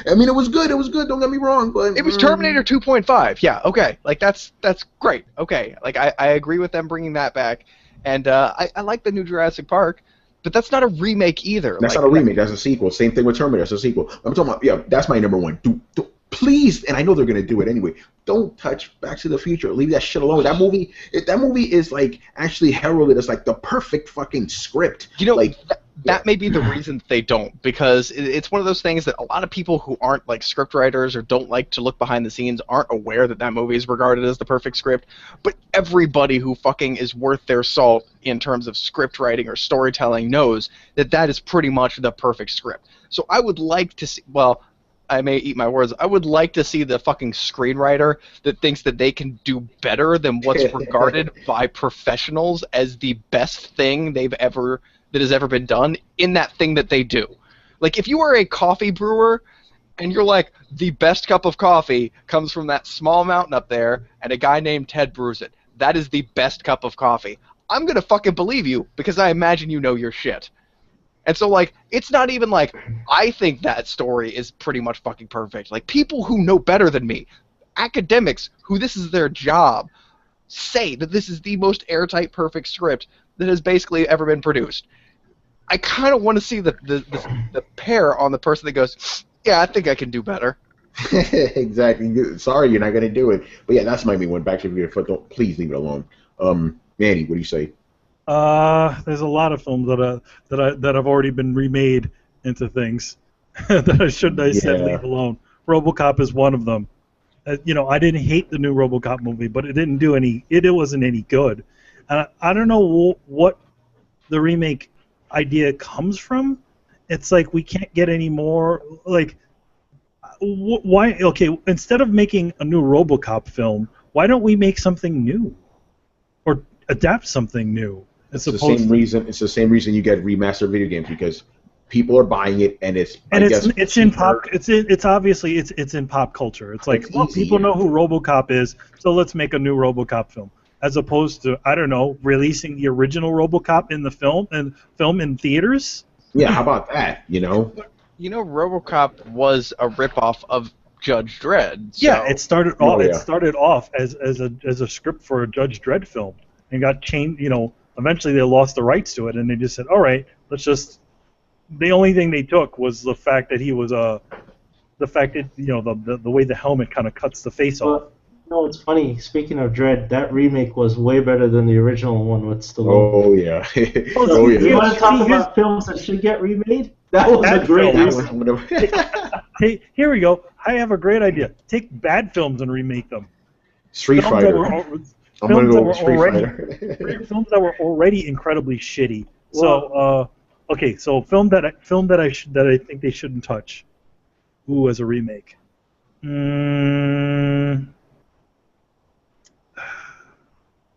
I mean, it was good. It was good. Don't get me wrong, but it was Terminator 2.5. Yeah. Okay. Like that's great. Okay. Like I agree with them bringing that back, and I like the new Jurassic Park, but that's not a remake either. That's not a remake. That's a sequel. Same thing with Terminator. That's a sequel. I'm talking about that's my number one. Please, and I know they're gonna do it anyway. Don't touch Back to the Future. Leave that shit alone. That movie is like actually heralded as like the perfect fucking script. You know, like that may be the reason they don't, because it's one of those things that a lot of people who aren't like script writers or don't like to look behind the scenes aren't aware that movie is regarded as the perfect script. But everybody who fucking is worth their salt in terms of script writing or storytelling knows that is pretty much the perfect script. So I would like to see, well, I may eat my words, I would like to see the fucking screenwriter that thinks that they can do better than what's regarded by professionals as the best thing that has ever been done in that thing that they do. Like, if you are a coffee brewer and you're like, the best cup of coffee comes from that small mountain up there and a guy named Ted brews it, that is the best cup of coffee, I'm gonna fucking believe you, because I imagine you know your shit. And so, like, it's not even like I think that story is pretty much fucking perfect. Like, people who know better than me, academics who this is their job, say that this is the most airtight, perfect script that has basically ever been produced. I kind of want to see the pair on the person that goes, yeah, I think I can do better. Exactly. Sorry, you're not gonna do it. But yeah, that's my main one. Back to the Future. Please leave it alone. Manny, what do you say? There's a lot of films that have already been remade into things that I shouldn't have said leave alone. RoboCop is one of them. You know, I didn't hate the new RoboCop movie, but it didn't do any. It wasn't any good. And I don't know what the remake idea comes from. It's like we can't get any more. Like, why? Okay, instead of making a new RoboCop film, why don't we make something new, or adapt something new? It's the same reason. It's the same reason you get remastered video games, because people are buying it, and it's in pop. It's obviously in pop culture. It's like, well, people know who RoboCop is, so let's make a new RoboCop film, as opposed to, I don't know, releasing the original RoboCop in the film in theaters. Yeah, how about that? You know. You know, RoboCop was a ripoff of Judge Dredd. So. Yeah, it started off as a script for a Judge Dredd film, and got changed. You know. Eventually, they lost the rights to it, and they just said, "All right, let's just." The only thing they took was the fact that he was the fact that, you know, the way the helmet kind of cuts the face off. No, it's funny. Speaking of Dredd, that remake was way better than the original one with Stallone. Oh yeah. Oh yeah. You want to talk about films that should get remade? That was a great one. Hey, here we go. I have a great idea. Take bad films and remake them. Street Fighter. Films that were already incredibly shitty. So, okay, so film that I think they shouldn't touch. Ooh, as a remake. Yeah,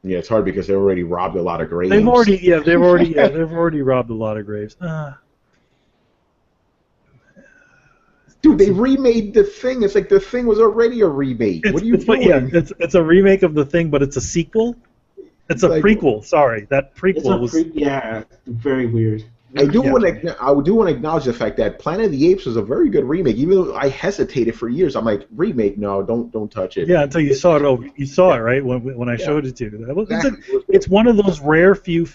it's hard because they already robbed a lot of graves. They've already robbed a lot of graves. Dude, Dude, they remade the thing. It's like the thing was already a remake. What are you doing? Yeah, it's a remake of the thing, but it's a sequel. It's a prequel. Sorry, that prequel was. Yeah, very weird. I do want to acknowledge the fact that Planet of the Apes was a very good remake. Even though I hesitated for years, I'm like, remake? No, don't touch it. Yeah, until you saw it. You saw it, right? When I showed it to you. It's one of those rare few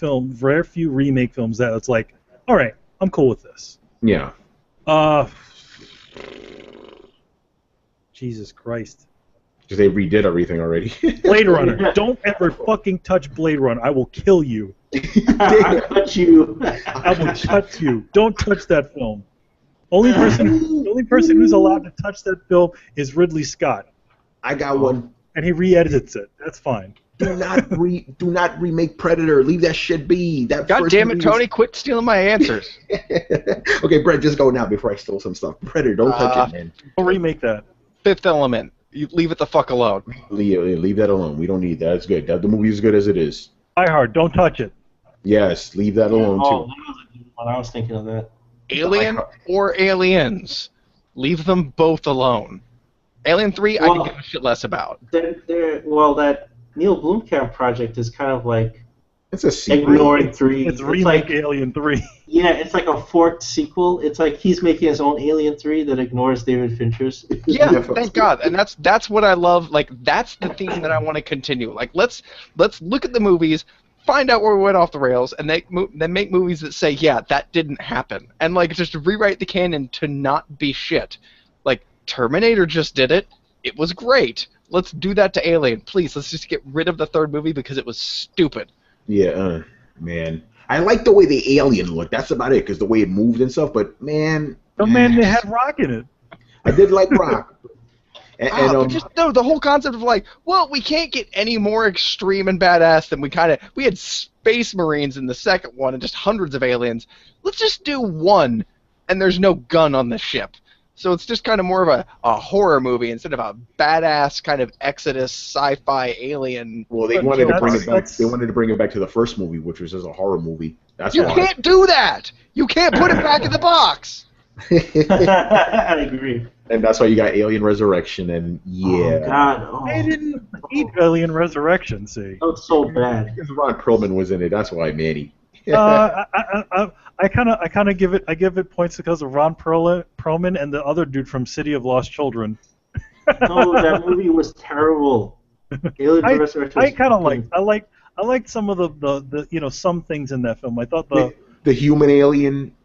remake films that it's like, all right, I'm cool with this. Yeah. Jesus Christ. Because they redid everything already. Blade Runner. Don't ever fucking touch Blade Runner. I will kill you. I'll cut you. I will cut you. Don't touch that film. The only person who's allowed to touch that film is Ridley Scott. I got one. And he re-edits it. That's fine. Do not remake Predator. Leave that shit be. God damn it, Tony! Quit stealing my answers. Okay, Brett, just go now before I steal some stuff. Predator, don't touch it, man. Don't remake that. Fifth Element. You leave it the fuck alone. Leave that alone. We don't need that. It's good. The movie is good as it is. Die Hard, don't touch it. Yes, leave that alone too. That was a good one. I was thinking of that. Alien or Aliens, leave them both alone. Alien 3, I can give a shit less about. That Neil Blomkamp project is kind of like it's a sequel. Ignoring 3. It's remake Alien 3. Yeah, it's like a forked sequel. It's like he's making his own Alien 3 that ignores David Fincher's. Yeah, thank God. And that's what I love. Like, that's the theme that I want to continue. Like, let's look at the movies, find out where we went off the rails, and then make movies that say, yeah, that didn't happen. And, like, just rewrite the canon to not be shit. Like, Terminator just did it. It was great. Let's do that to Alien. Please, let's just get rid of the third movie because it was stupid. Yeah, man. I like the way the alien looked. That's about it, because the way it moved and stuff. But man, they had Rock in it. I did like Rock. The whole concept of like, well, we can't get any more extreme and badass than we had Space Marines in the second one and just hundreds of aliens. Let's just do one, and there's no gun on the ship. So it's just kind of more of a horror movie instead of a badass kind of Exodus sci-fi alien. Well, they wanted to bring it back. They wanted to bring it back to the first movie, which was just a horror movie. That's you can't do that. You can't put it back in the box. I agree. And that's why you got Alien Resurrection, and Oh God! Oh. I didn't eat Alien Resurrection. See, that was so bad. Because Ron Perlman was in it. That's why, Manny. I kind of give it points because of Ron Perlman and the other dude from City of Lost Children. No, that movie was terrible. Alien Resurrection. I liked some of the some things in that film. I thought the human alien.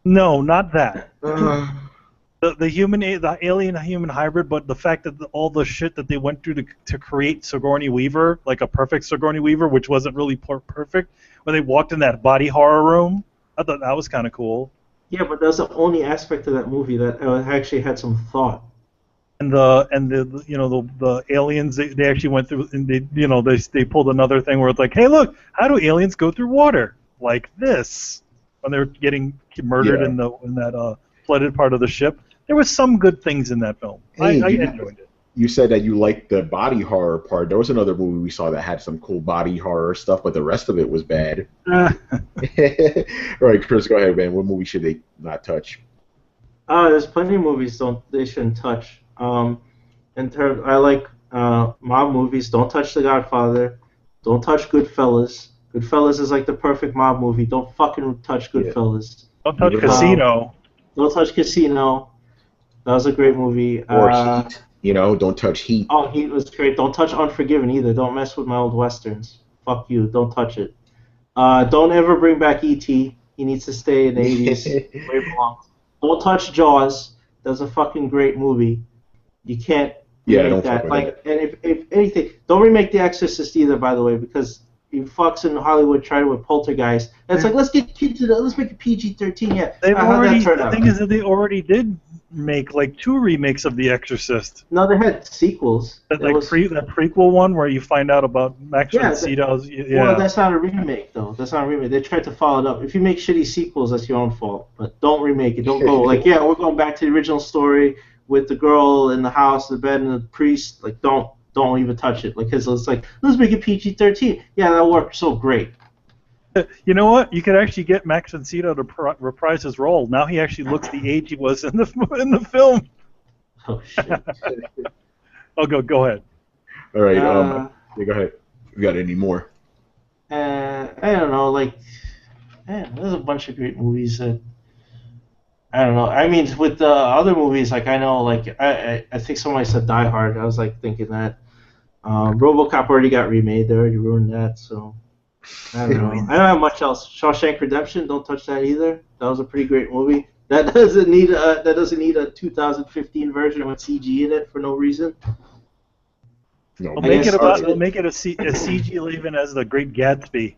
No, not that. The alien human hybrid, but the fact that all the shit that they went through to create Sigourney Weaver, like a perfect Sigourney Weaver, which wasn't really perfect, when they walked in that body horror room, I thought that was kind of cool. Yeah, but that's the only aspect of that movie that actually had some thought. And the aliens they actually went through, and they pulled another thing where it's like, hey, look, how do aliens go through water like this? When they're getting murdered in that flooded part of the ship. There was some good things in that film. Hey, I enjoyed it. You said that you liked the body horror part. There was another movie we saw that had some cool body horror stuff, but the rest of it was bad. All right, Chris, go ahead, man. What movie should they not touch? There's plenty of movies they shouldn't touch. I like mob movies. Don't touch The Godfather. Don't touch Goodfellas. Goodfellas is like the perfect mob movie. Don't fucking touch Goodfellas. Don't touch Casino. Don't touch Casino. That was a great movie. Or Heat. Don't touch Heat. Oh, Heat was great. Don't touch Unforgiven either. Don't mess with my old westerns. Fuck you. Don't touch it. Don't ever bring back E.T. He needs to stay in the 80s where he belongs. Don't touch Jaws. That's a fucking great movie. You can't remake that. And if anything, don't remake The Exorcist either, by the way, because you fucks in Hollywood try with Poltergeist. And it's like, let's make it PG-13. Yeah. The thing is that they already did make like 2 remakes of The Exorcist. No, they had sequels. That prequel one where you find out about Max von Sydow's. Well, that's not a remake though. That's not a remake. They tried to follow it up. If you make shitty sequels, that's your own fault. But don't remake it. Don't go like, yeah, we're going back to the original story with the girl in the house, the bed, and the priest. Like, don't even touch it. Because it's like, let's make it PG-13. Yeah, that worked so great. You know what? You could actually get Max von Sydow to reprise his role. Now he actually looks the age he was in the film. Oh shit. Oh, go ahead. All right. Uh, Go ahead. You got any more? I don't know. Like, man, there's a bunch of great movies that I don't know. I mean, with the other movies, like I know, like I think somebody said Die Hard. I was like thinking that RoboCop already got remade. They already ruined that. So I don't know. I don't have much else. Shawshank Redemption. Don't touch that either. That was a pretty great movie. That doesn't need a 2015 version with CG in it for no reason. No. They'll I make guess it about. it's- They'll make it a CG even as the Great Gatsby.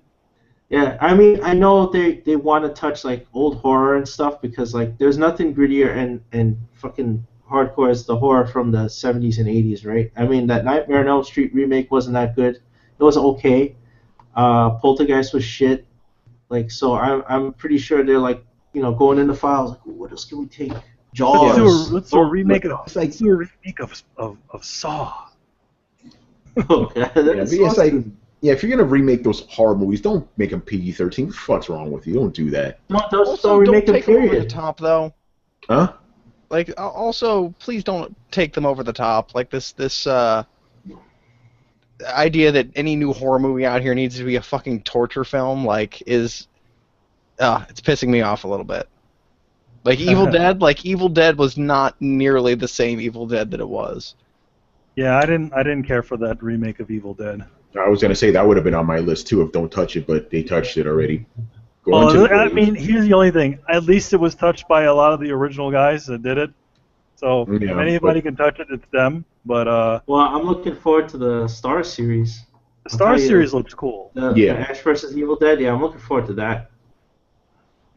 Yeah, I mean, I know they want to touch like old horror and stuff because like there's nothing grittier and fucking hardcore as the horror from the 70s and 80s, right? I mean, that Nightmare on Elm Street remake wasn't that good. It was okay. Poltergeist was shit. Like, so I'm pretty sure they're like, going in the files like, what else can we take? Jaws. Let's do a remake of. It's like- Let's do a remake of Saw. Okay, Yeah, that's but it's like, awesome. yeah, if you're gonna remake those horror movies, don't make them PG-13. What the fuck's wrong with you? Don't do that. Don't Also, remake don't them, take them over the period. top, though. Huh? Like, also, please don't take them over the top. Like this idea that any new horror movie out here needs to be a fucking torture film, like, it's pissing me off a little bit. Like Evil Dead was not nearly the same Evil Dead that it was. Yeah, I didn't care for that remake of Evil Dead. I was gonna say that would have been on my list too if Don't Touch It, but they touched it already. Go on to Well, the I mean, here's the only thing. At least it was touched by a lot of the original guys that did it. So if Yeah, anybody can touch it, it's them. But Well, I'm looking forward to the Star series. the I'll Star tell you, series looks cool. The Ash vs. Evil Dead. Yeah, I'm looking forward to that.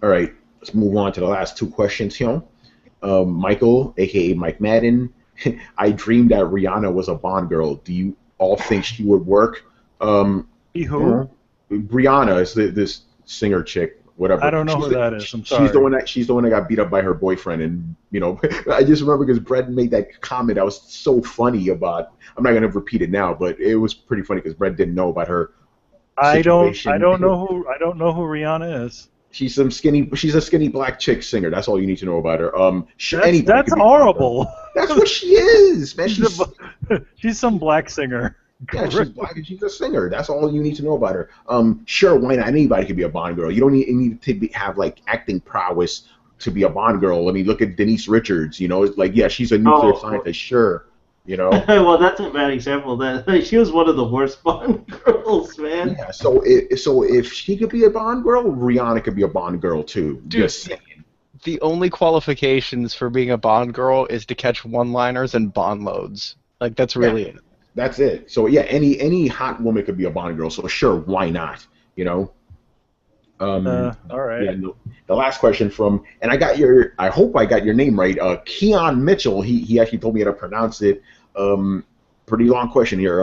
All right, let's move on to the last two questions here. Michael, aka Mike Madden, I dreamed that Rihanna was a Bond girl. Do you all think she would work? Who? Rihanna is this singer chick, whatever. I don't know who that is. I'm sorry. She's the one that got beat up by her boyfriend, and I just remember because Brett made that comment that was so funny about. I'm not gonna repeat it now, but it was pretty funny because Brett didn't know about her. I don't situation. know who Rihanna is. She's a skinny black chick singer. That's all you need to know about her. That's horrible. That's what she is, man. She's some black singer. Yeah, she's black and she's a singer. That's all you need to know about her. Sure, why not? Anybody could be a Bond girl. You don't need to have like acting prowess to be a Bond girl. I mean, look at Denise Richards. Like, yeah, she's a nuclear scientist. Sure, Well, that's a bad example. That she was one of the worst Bond girls, man. Yeah. So if she could be a Bond girl, Rihanna could be a Bond girl too. Dude, Just saying. The only qualifications for being a Bond girl is to catch one-liners and Bond loads. Like, that's really it. That's it. So yeah, any hot woman could be a Bond girl. So sure, why not? All right. Yeah, the last question from, and I hope I got your name right. Keon Mitchell. He actually told me how to pronounce it. Pretty long question here.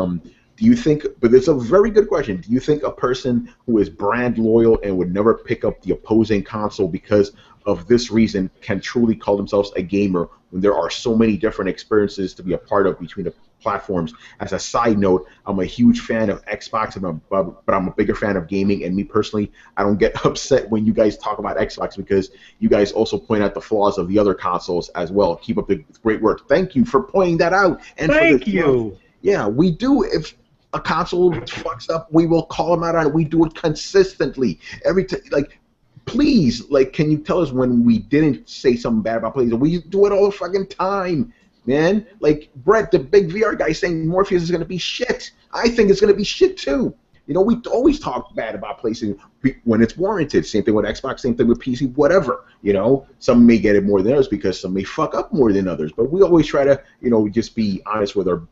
Do you think? But it's a very good question. Do you think a person who is brand loyal and would never pick up the opposing console because of this reason can truly call themselves a gamer when there are so many different experiences to be a part of between the platforms? As a side note, I'm a huge fan of Xbox, but I'm a bigger fan of gaming. And me personally, I don't get upset when you guys talk about Xbox because you guys also point out the flaws of the other consoles as well. Keep up the great work. Thank you for pointing that out. And Thank you. Yeah, we do. If a console fucks up, we will call them out on it. We do it consistently. Every time, please, can you tell us when we didn't say something bad about PlayStation? We do it all the fucking time, man. Like Brett, the big VR guy, saying Morpheus is going to be shit. I think it's going to be shit too. We always talk bad about PlayStation when it's warranted. Same thing with Xbox, same thing with PC, whatever. Some may get it more than others because some may fuck up more than others. But we always try to, just be honest with our,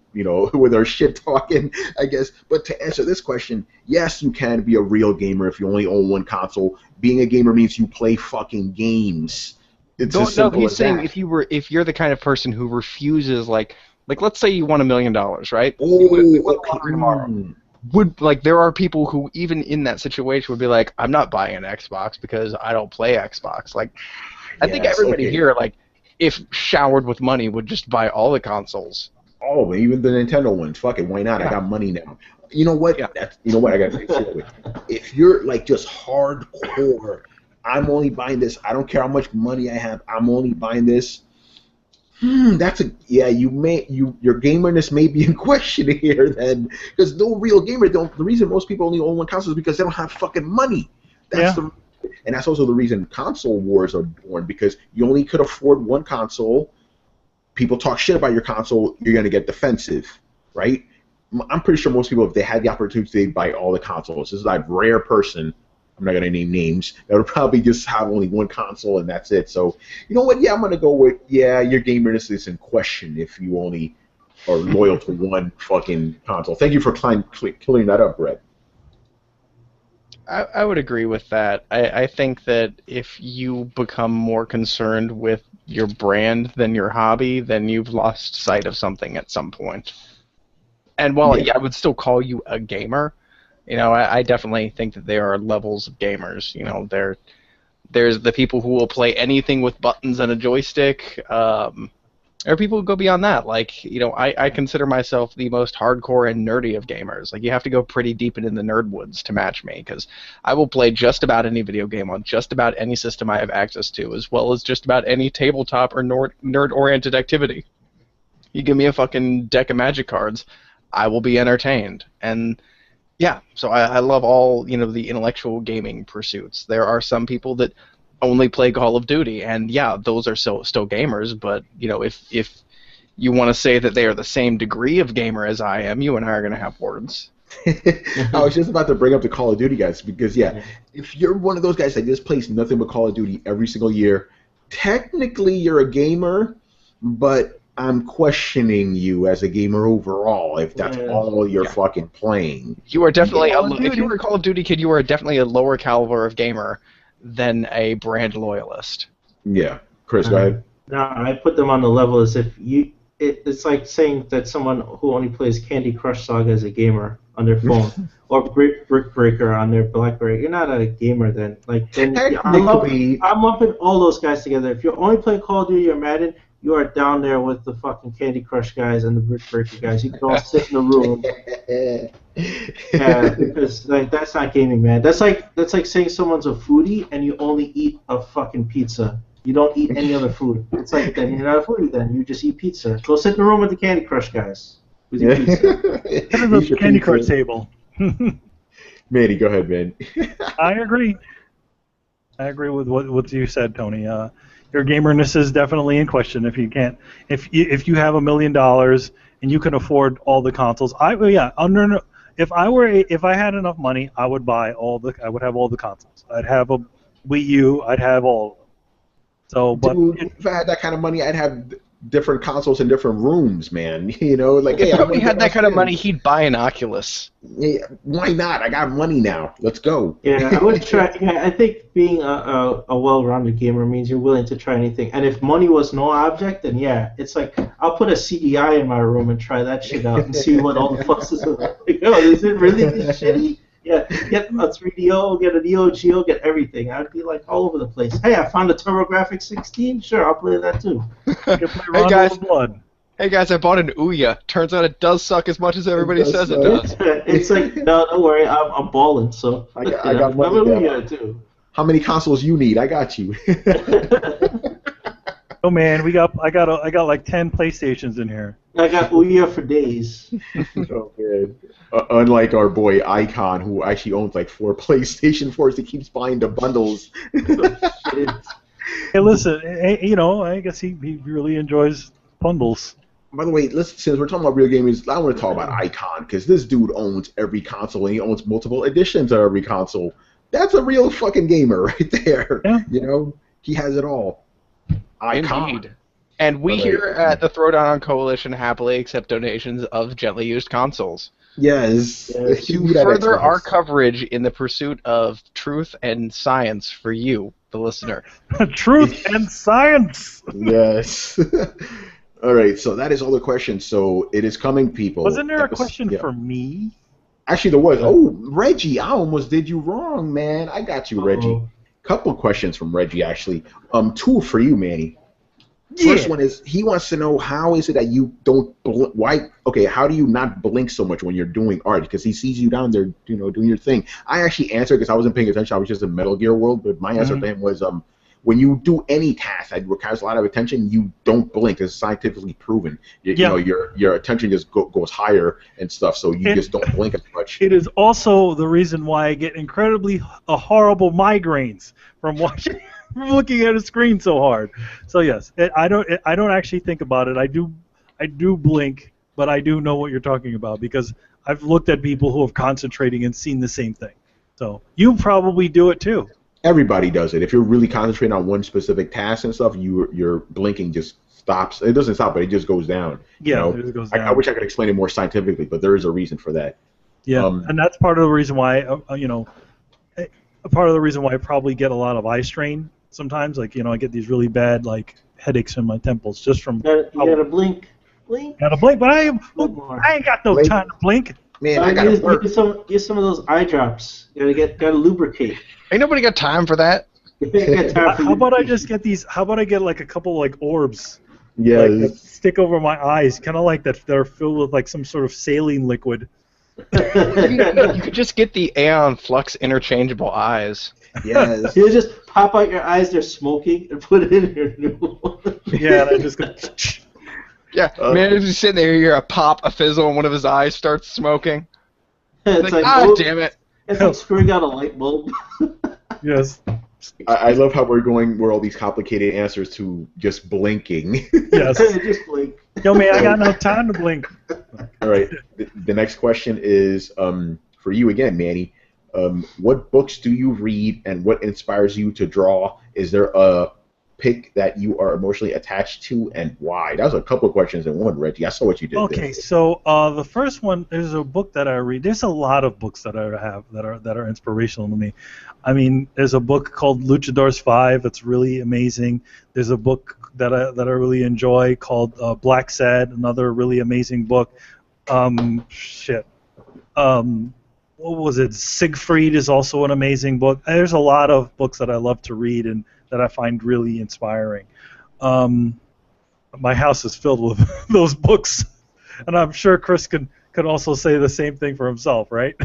with our shit talking, I guess. But to answer this question, yes, you can be a real gamer if you only own one console. Being a gamer means you play fucking games. It's as simple he's as saying that. if you're the kind of person who refuses, like let's say you won $1 million, right? Oh, You win the okay. lottery tomorrow. There are people who even in that situation would be like, I'm not buying an Xbox because I don't play Xbox. I think everybody here, if showered with money, would just buy all the consoles. Oh, even the Nintendo ones. Fuck it, why not? Yeah. I got money now. You know what? Yeah. You know what? I gotta say seriously. If you're just hardcore, I'm only buying this. I don't care how much money I have. I'm only buying this. That's a your gamerness may be in question here then, because no real gamer don't. The reason most people only own one console is because they don't have fucking money. That's Yeah. and that's also the reason console wars are born, because you only could afford one console. People talk shit about your console, you're gonna get defensive, right? I'm pretty sure most people, if they had the opportunity, they'd buy all the consoles. This is a rare person. I'm not going to name names. That would probably just have only one console and that's it. So, you know what? Yeah, I'm going to go with, your gamerness is in question if you only are loyal to one fucking console. Thank you for clearing that up, Brett. I would agree with that. I think that if you become more concerned with your brand than your hobby, then you've lost sight of something at some point. And while I would still call you a gamer, I definitely think that there are levels of gamers. There's the people who will play anything with buttons and a joystick. There are people who go beyond that. I consider myself the most hardcore and nerdy of gamers. You have to go pretty deep into the nerd woods to match me, because I will play just about any video game on just about any system I have access to, as well as just about any tabletop or nerd-oriented activity. You give me a fucking deck of Magic cards, I will be entertained. And yeah, so I love all the intellectual gaming pursuits. There are some people that only play Call of Duty, and yeah, those are still gamers. But if you want to say that they are the same degree of gamer as I am, you and I are going to have words. I was just about to bring up the Call of Duty guys, because if you're one of those guys that just plays nothing but Call of Duty every single year, technically you're a gamer, but I'm questioning you as a gamer overall if that's all you're fucking playing. You are definitely if you were a Call of Duty kid, you are definitely a lower caliber of gamer than a brand loyalist. Yeah, Chris, go ahead. No, I put them on the level as if it's like saying that someone who only plays Candy Crush Saga is a gamer on their phone, or Brick Breaker on their BlackBerry. You're not a gamer then. I'm lumping all those guys together. If you're only playing Call of Duty or Madden, you are down there with the fucking Candy Crush guys and the Brick Breaker guys. You can all sit in the room. Because that's not gaming, man. That's like saying someone's a foodie and you only eat a fucking pizza. You don't eat any other food. It's like, then you're not a foodie then. You just eat pizza. Go sit in the room with the Candy Crush guys. With your pizza. This is a Candy Crush table. Manny, go ahead, man. I agree. I agree with what you said, Tony. Your gamerness is definitely in question if you can't. If you have $1 million and you can afford all the consoles, if I had enough money, I would have all the consoles. I'd have a Wii U. I'd have all of them. So, but dude, if I had that kind of money, I'd have different consoles in different rooms, man. If he had that kind of money, he'd buy an Oculus. Yeah, why not? I got money now. Let's go. Yeah, I would try. Yeah, I think being a well-rounded gamer means you're willing to try anything. And if money was no object, then yeah, it's like I'll put a CDI in my room and try that shit out and see what all the fuss is about. Is it really this shitty? Yeah, get a 3DO, get a Neo Geo, get everything. I'd be all over the place. Hey, I found a TurboGrafx 16. Sure, I'll play that too. Hey guys, I bought an Ouya. Turns out it does suck as much as everybody says it does. It's like, no, don't worry, I'm balling. So I got money. Ouya too. How many consoles you need? I got you. Oh man, I got like 10 PlayStations in here. I got Ouya for days. Oh man. Unlike our boy Icon, who actually owns like 4 PlayStation 4s, he keeps buying the bundles. Hey, listen, I guess he really enjoys bundles. By the way, since we're talking about real gamers, I want to talk about Icon, because this dude owns every console and he owns multiple editions of every console. That's a real fucking gamer right there. Yeah. He has it all. Icon. Indeed. And we here at the Throwdown Coalition happily accept donations of gently used consoles. Yes. To further our coverage in the pursuit of truth and science for you, the listener. Truth and science! Yes. All right, so that is all the questions. So it is coming, people. Wasn't there a question for me? Actually, there was. Oh, Reggie, I almost did you wrong, man. I got you, Reggie. Couple questions from Reggie, actually. 2 for you, Manny. First one is, he wants to know, how is it that you don't how do you not blink so much when you're doing art? Because he sees you down there, doing your thing. I actually answered because I wasn't paying attention. I was just in Metal Gear world, but my answer to him was, when you do any task that requires a lot of attention, you don't blink. It's scientifically proven. You know, your attention just goes higher and stuff, so you just don't blink as much. It is also the reason why I get incredibly horrible migraines from watching, from looking at a screen so hard. So yes, I don't actually think about it. I do blink, but I do know what you're talking about because I've looked at people who are concentrating and seen the same thing. So you probably do it too. Everybody does it. If you're really concentrating on one specific task and stuff, your blinking just stops. It doesn't stop, but it just goes down. Yeah, you know? it just goes down. I wish I could explain it more scientifically, but there is a reason for that. Yeah, and that's part of the reason why part of the reason why I probably get a lot of eye strain sometimes. Like I get these really bad like headaches in my temples just from. You gotta blink. Gotta blink, but I ain't got no time to blink. Man, I gotta work. Use some of those eye drops. Gotta lubricate. Ain't nobody got time for that. How about I just get these? How about I get like a couple like orbs? Yeah. Like, that stick over my eyes, kind of like that. They're filled with like some sort of saline liquid. You could just get the Aeon Flux interchangeable eyes. Yes. You just pop out your eyes. They're smoking and put it in your new one. Yeah, and I just go. Yeah, man, if you're sitting there, you hear a pop, a fizzle, and one of his eyes starts smoking. It's like, damn it. It's like screwing out a light bulb. Yes. I love how we're all these complicated answers to just blinking. Yes. Just blink. Yo, man, I got no time to blink. All right. The next question is for you again, Manny. What books do you read, and what inspires you to draw? Is there a pick that you are emotionally attached to, and why? That was a couple of questions in one, Reggie. I saw what you did. Okay, there. so the first one, there's a book that I read. There's a lot of books that I have that are inspirational to me. I mean, there's a book called Luchadors 5 that's really amazing. There's a book that I really enjoy called Black Sad, another really amazing book. What was it? Siegfried is also an amazing book. There's a lot of books that I love to read and that I find really inspiring. My house is filled with those books, and I'm sure Chris could also say the same thing for himself, right?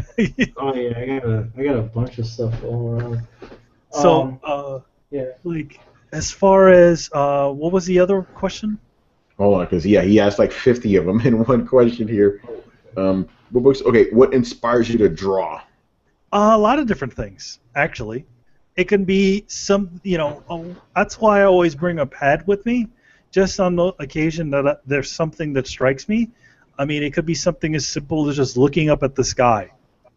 Oh yeah, I got a bunch of stuff going around. So, yeah. Like, as far as what was the other question? Hold on, because he asked like 50 of them in one question here. What books? Okay, what inspires you to draw? A lot of different things, actually. It can be some, that's why I always bring a pad with me, just on the occasion that there's something that strikes me. I mean, it could be something as simple as just looking up at the sky.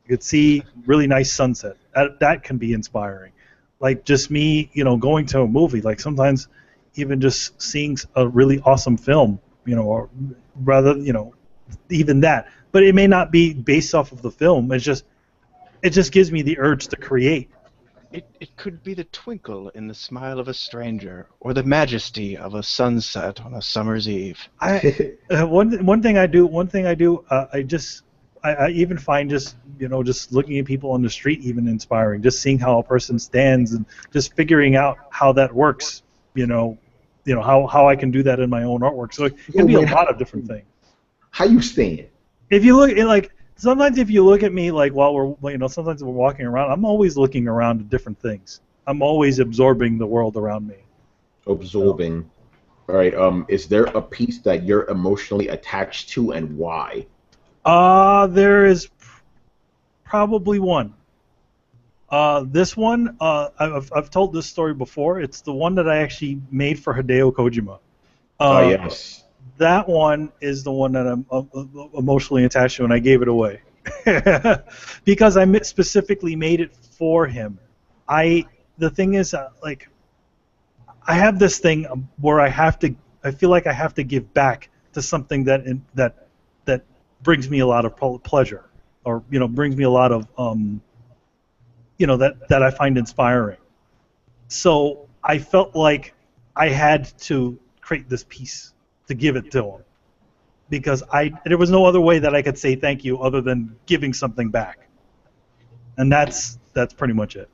You could see really nice sunset. That can be inspiring. Like just me, going to a movie. Like sometimes even just seeing a really awesome film, or rather, even that. But it may not be based off of the film. It just gives me the urge to create. It could be the twinkle in the smile of a stranger, or the majesty of a sunset on a summer's eve. One thing I do. I even find just looking at people on the street even inspiring. Just seeing how a person stands and just figuring out how that works. How I can do that in my own artwork. So it can be a lot of different things. How you stand? If you look at sometimes if you look at me like while we're sometimes we're walking around, I'm always looking around at different things. I'm always absorbing the world around me. Absorbing. All right. Is there a piece that you're emotionally attached to, and why? There is probably one. This one, I've told this story before. It's the one that I actually made for Hideo Kojima. Yes. That one is the one that I'm emotionally attached to, and I gave it away because I specifically made it for him. The thing is, I have this thing where I feel like I have to give back to something that brings me a lot of pleasure, or brings me a lot of that I find inspiring. So I felt like I had to create this piece to give it to him, because there was no other way that I could say thank you other than giving something back, and that's pretty much it.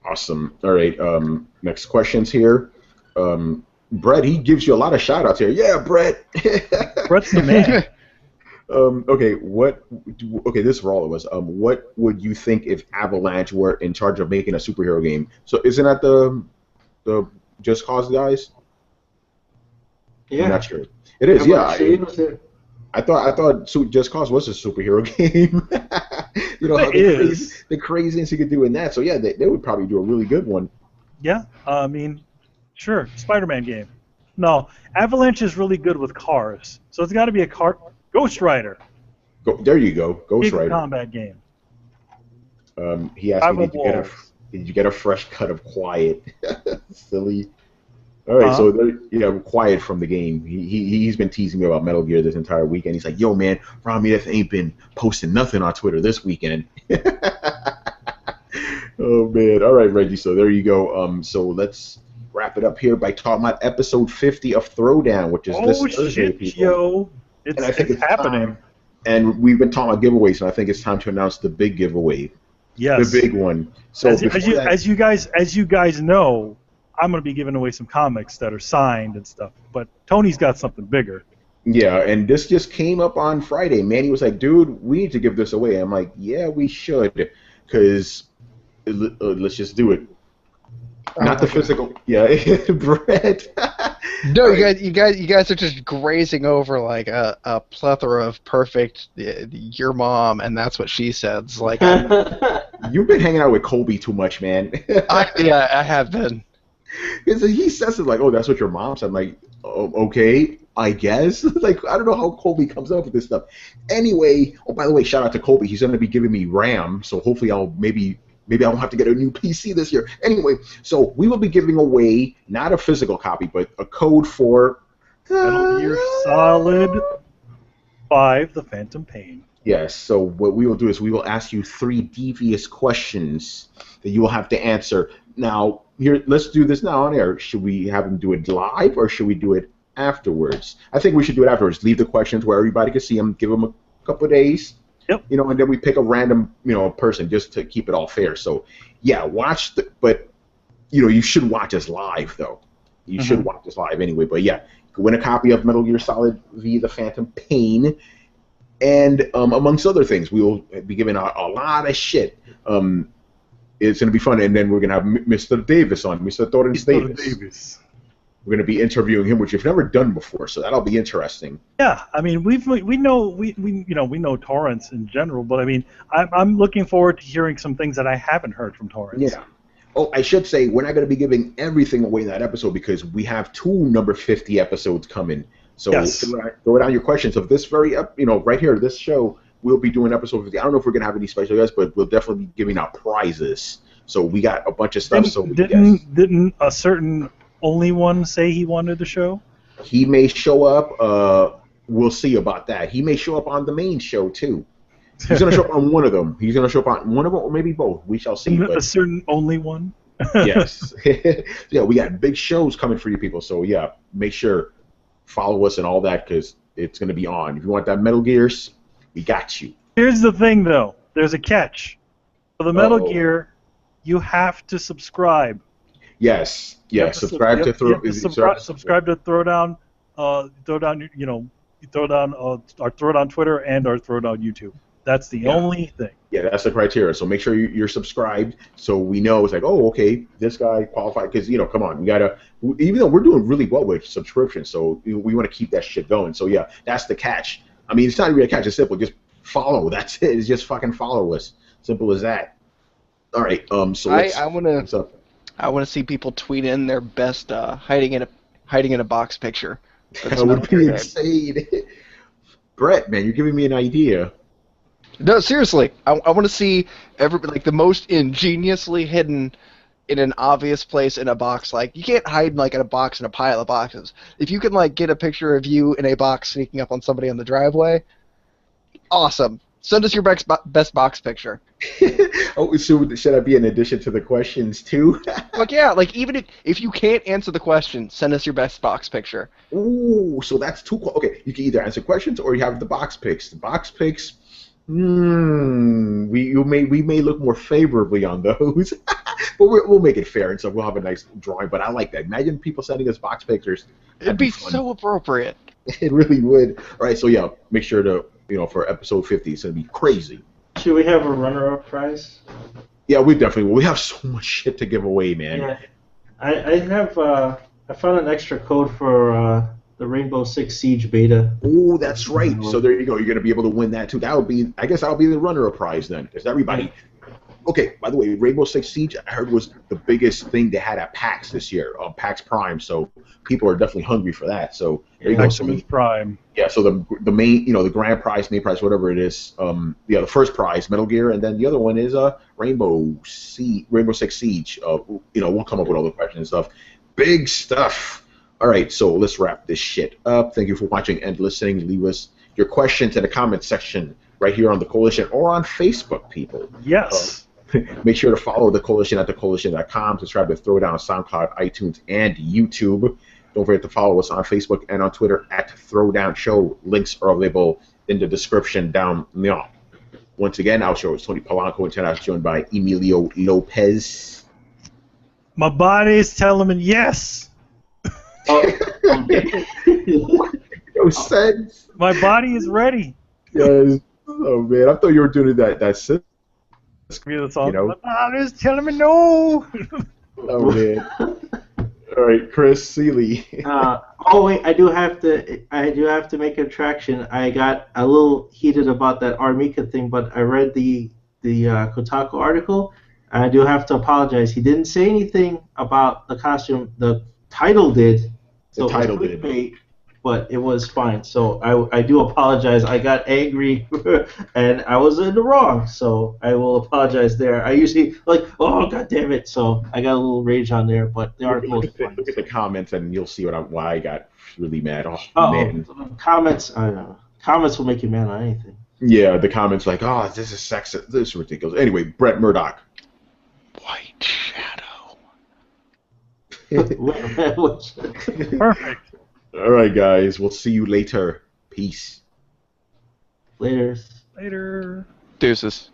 Awesome. All right. Next question's here. Brett, he gives you a lot of shout outs here. Yeah, Brett. Brett's the man. Okay, this is for all of us. What would you think if Avalanche were in charge of making a superhero game? So isn't that the the Just Cause guys? Yeah. I'm not sure. It is, yeah. Shade was there. I thought Just Cause was a superhero game. You know how the craziness you could do in that. So yeah, they would probably do a really good one. Yeah, I mean, sure, Spider-Man game. No, Avalanche is really good with cars, so it's got to be a car. Ghost Rider. There you go, Ghost Big Rider. combat game. He asked me, did you get a fresh cut of Quiet? Silly. All right, so Quiet from the game. He's been teasing me about Metal Gear this entire weekend. He's like, "Yo, man, Ramith ain't been posting nothing on Twitter this weekend." Oh man! All right, Reggie. So there you go. So let's wrap it up here by talking about episode 50 of Throwdown, which is this Thursday, people. Yo! It's happening. And we've been talking about giveaways, and I think it's time to announce the big giveaway. Yes. The big one. So as you guys know, I'm going to be giving away some comics that are signed and stuff, but Tony's got something bigger. Yeah, and this just came up on Friday. Manny was like, "Dude, we need to give this away." I'm like, "Yeah, we should, because let's just do it." Not the physical. Yeah, Brett. No, you guys are just grazing over like a plethora of perfect your mom, and that's what she says. Like, you've been hanging out with Colby too much, man. I have been. He says it like, "Oh, that's what your mom said." I'm like, "Oh, okay, I guess." Like, I don't know how Colby comes up with this stuff. Anyway, oh, by the way, shout out to Colby. He's going to be giving me RAM, so hopefully I'll maybe I won't have to get a new PC this year. Anyway, so we will be giving away not a physical copy, but a code for Metal Gear Solid 5: The Phantom Pain. Yes, so what we will do is we will ask you 3 devious questions that you will have to answer. Now, here, let's do this now on air. Should we have them do it live, or should we do it afterwards? I think we should do it afterwards. Leave the questions where everybody can see them, give them a couple of days. Yep. You know, and then we pick a random, person just to keep it all fair. So, yeah, but, you should watch us live, though. You should watch us live anyway. But, yeah, you can win a copy of Metal Gear Solid V: The Phantom Pain. And amongst other things, we will be giving out a lot of shit. It's going to be fun. And then we're going to have Mr. Davis on, Mr. Torrance Davis. We're going to be interviewing him, which we've never done before, so that'll be interesting. Yeah, I mean, we know Torrance in general, but I mean, I'm looking forward to hearing some things that I haven't heard from Torrance. Yeah. Oh, I should say we're not going to be giving everything away in that episode because we have 2 number 50 episodes coming. So throw down your questions of this very right here, this show. We'll be doing episode 50. I don't know if we're going to have any special guests, but we'll definitely be giving out prizes. So we got a bunch of stuff. Didn't a certain only one say he wanted the show? He may show up. We'll see about that. He may show up on the main show too. He's going to show up on one of them. He's going to show up on one of them, or maybe both. We shall see. A certain only one. Yes. Yeah, we got big shows coming for you people. So yeah, make sure follow us and all that because it's going to be on. If you want that Metal Gears, we got you. Here's the thing, though. There's a catch. For the Metal Gear, you have to subscribe. Yes. Yeah. Subscribe to Throwdown. Throwdown our Throwdown Twitter and our Throwdown YouTube. That's the only thing. Yeah, that's the criteria. So make sure you're subscribed, so we know it's like, oh, okay, this guy qualified. Because come on, we gotta. Even though we're doing really well with subscriptions, so we want to keep that shit going. So yeah, that's the catch. I mean, it's not really a catch. It's simple. Just follow. That's it. It's just fucking follow us. Simple as that. All right. So I want to see people tweet in their best hiding in a box picture. That would be insane. Brett, man, you're giving me an idea. No, seriously, I want to see the most ingeniously hidden in an obvious place in a box. Like, you can't hide in a box in a pile of boxes. If you can get a picture of you in a box sneaking up on somebody on the driveway, awesome. Send us your best box picture. Oh, so should I be in addition to the questions too? Yeah, even if you can't answer the question, send us your best box picture. Ooh, so that's 2. Okay, you can either answer questions or you have the box pics. The box pics. We may look more favorably on those, but we'll make it fair, and so we'll have a nice drawing. But I like that. Imagine people sending us box pictures. It'd be so appropriate. It really would. All right, so yeah, make sure to for episode 50, it's gonna be crazy. Should we have a runner-up prize? Yeah, we definitely will. We have so much shit to give away, man. Yeah. I have I found an extra code for the Rainbow Six Siege beta. Oh, that's right. So there you go. You're going to be able to win that too. That would be, I guess, that'll be the runner-up prize then, because everybody. Okay. By the way, Rainbow Six Siege, I heard was the biggest thing they had at PAX this year, PAX Prime. So people are definitely hungry for that. So there you go. So Maximus Prime. yeah. So the main, the grand prize, main prize, whatever it is. Yeah, the first prize, Metal Gear, and then the other one is Rainbow Six Siege. We'll come up with all the questions and stuff. Big stuff. All right, so let's wrap this shit up. Thank you for watching and listening. Leave us your questions in the comments section right here on the Coalition or on Facebook, people. Yes. Make sure to follow the Coalition at thecoalition.com. Subscribe to Throwdown on SoundCloud, iTunes, and YouTube. Don't forget to follow us on Facebook and on Twitter at Throwdown Show. Links are available in the description down there. Once again, our show is Tony Polanco, and tonight I was joined by Emilio Lopez. My body is telling me yes. No sense. My body is ready. Yes. Oh man, I thought you were doing that. My body is telling me no. Oh man. All right, Chris Seeley. Wait, I do have to make a attraction. I got a little heated about that Armika thing, but I read the Kotaku article. I do have to apologize. He didn't say anything about the costume. The title did. So the title did. But it was fine. So I do apologize. I got angry and I was in the wrong. So I will apologize there. I usually oh god damn it. So I got a little rage on there, but the article is fine. Look at the comments and you'll see why I got really mad. Oh man. Comments. I don't know. Comments will make you mad on anything. Yeah, the comments this is sexist. This is ridiculous. Anyway, Brett Murdoch. White Shadow. Perfect. All right, guys. We'll see you later. Peace. Later. Later. Deuces.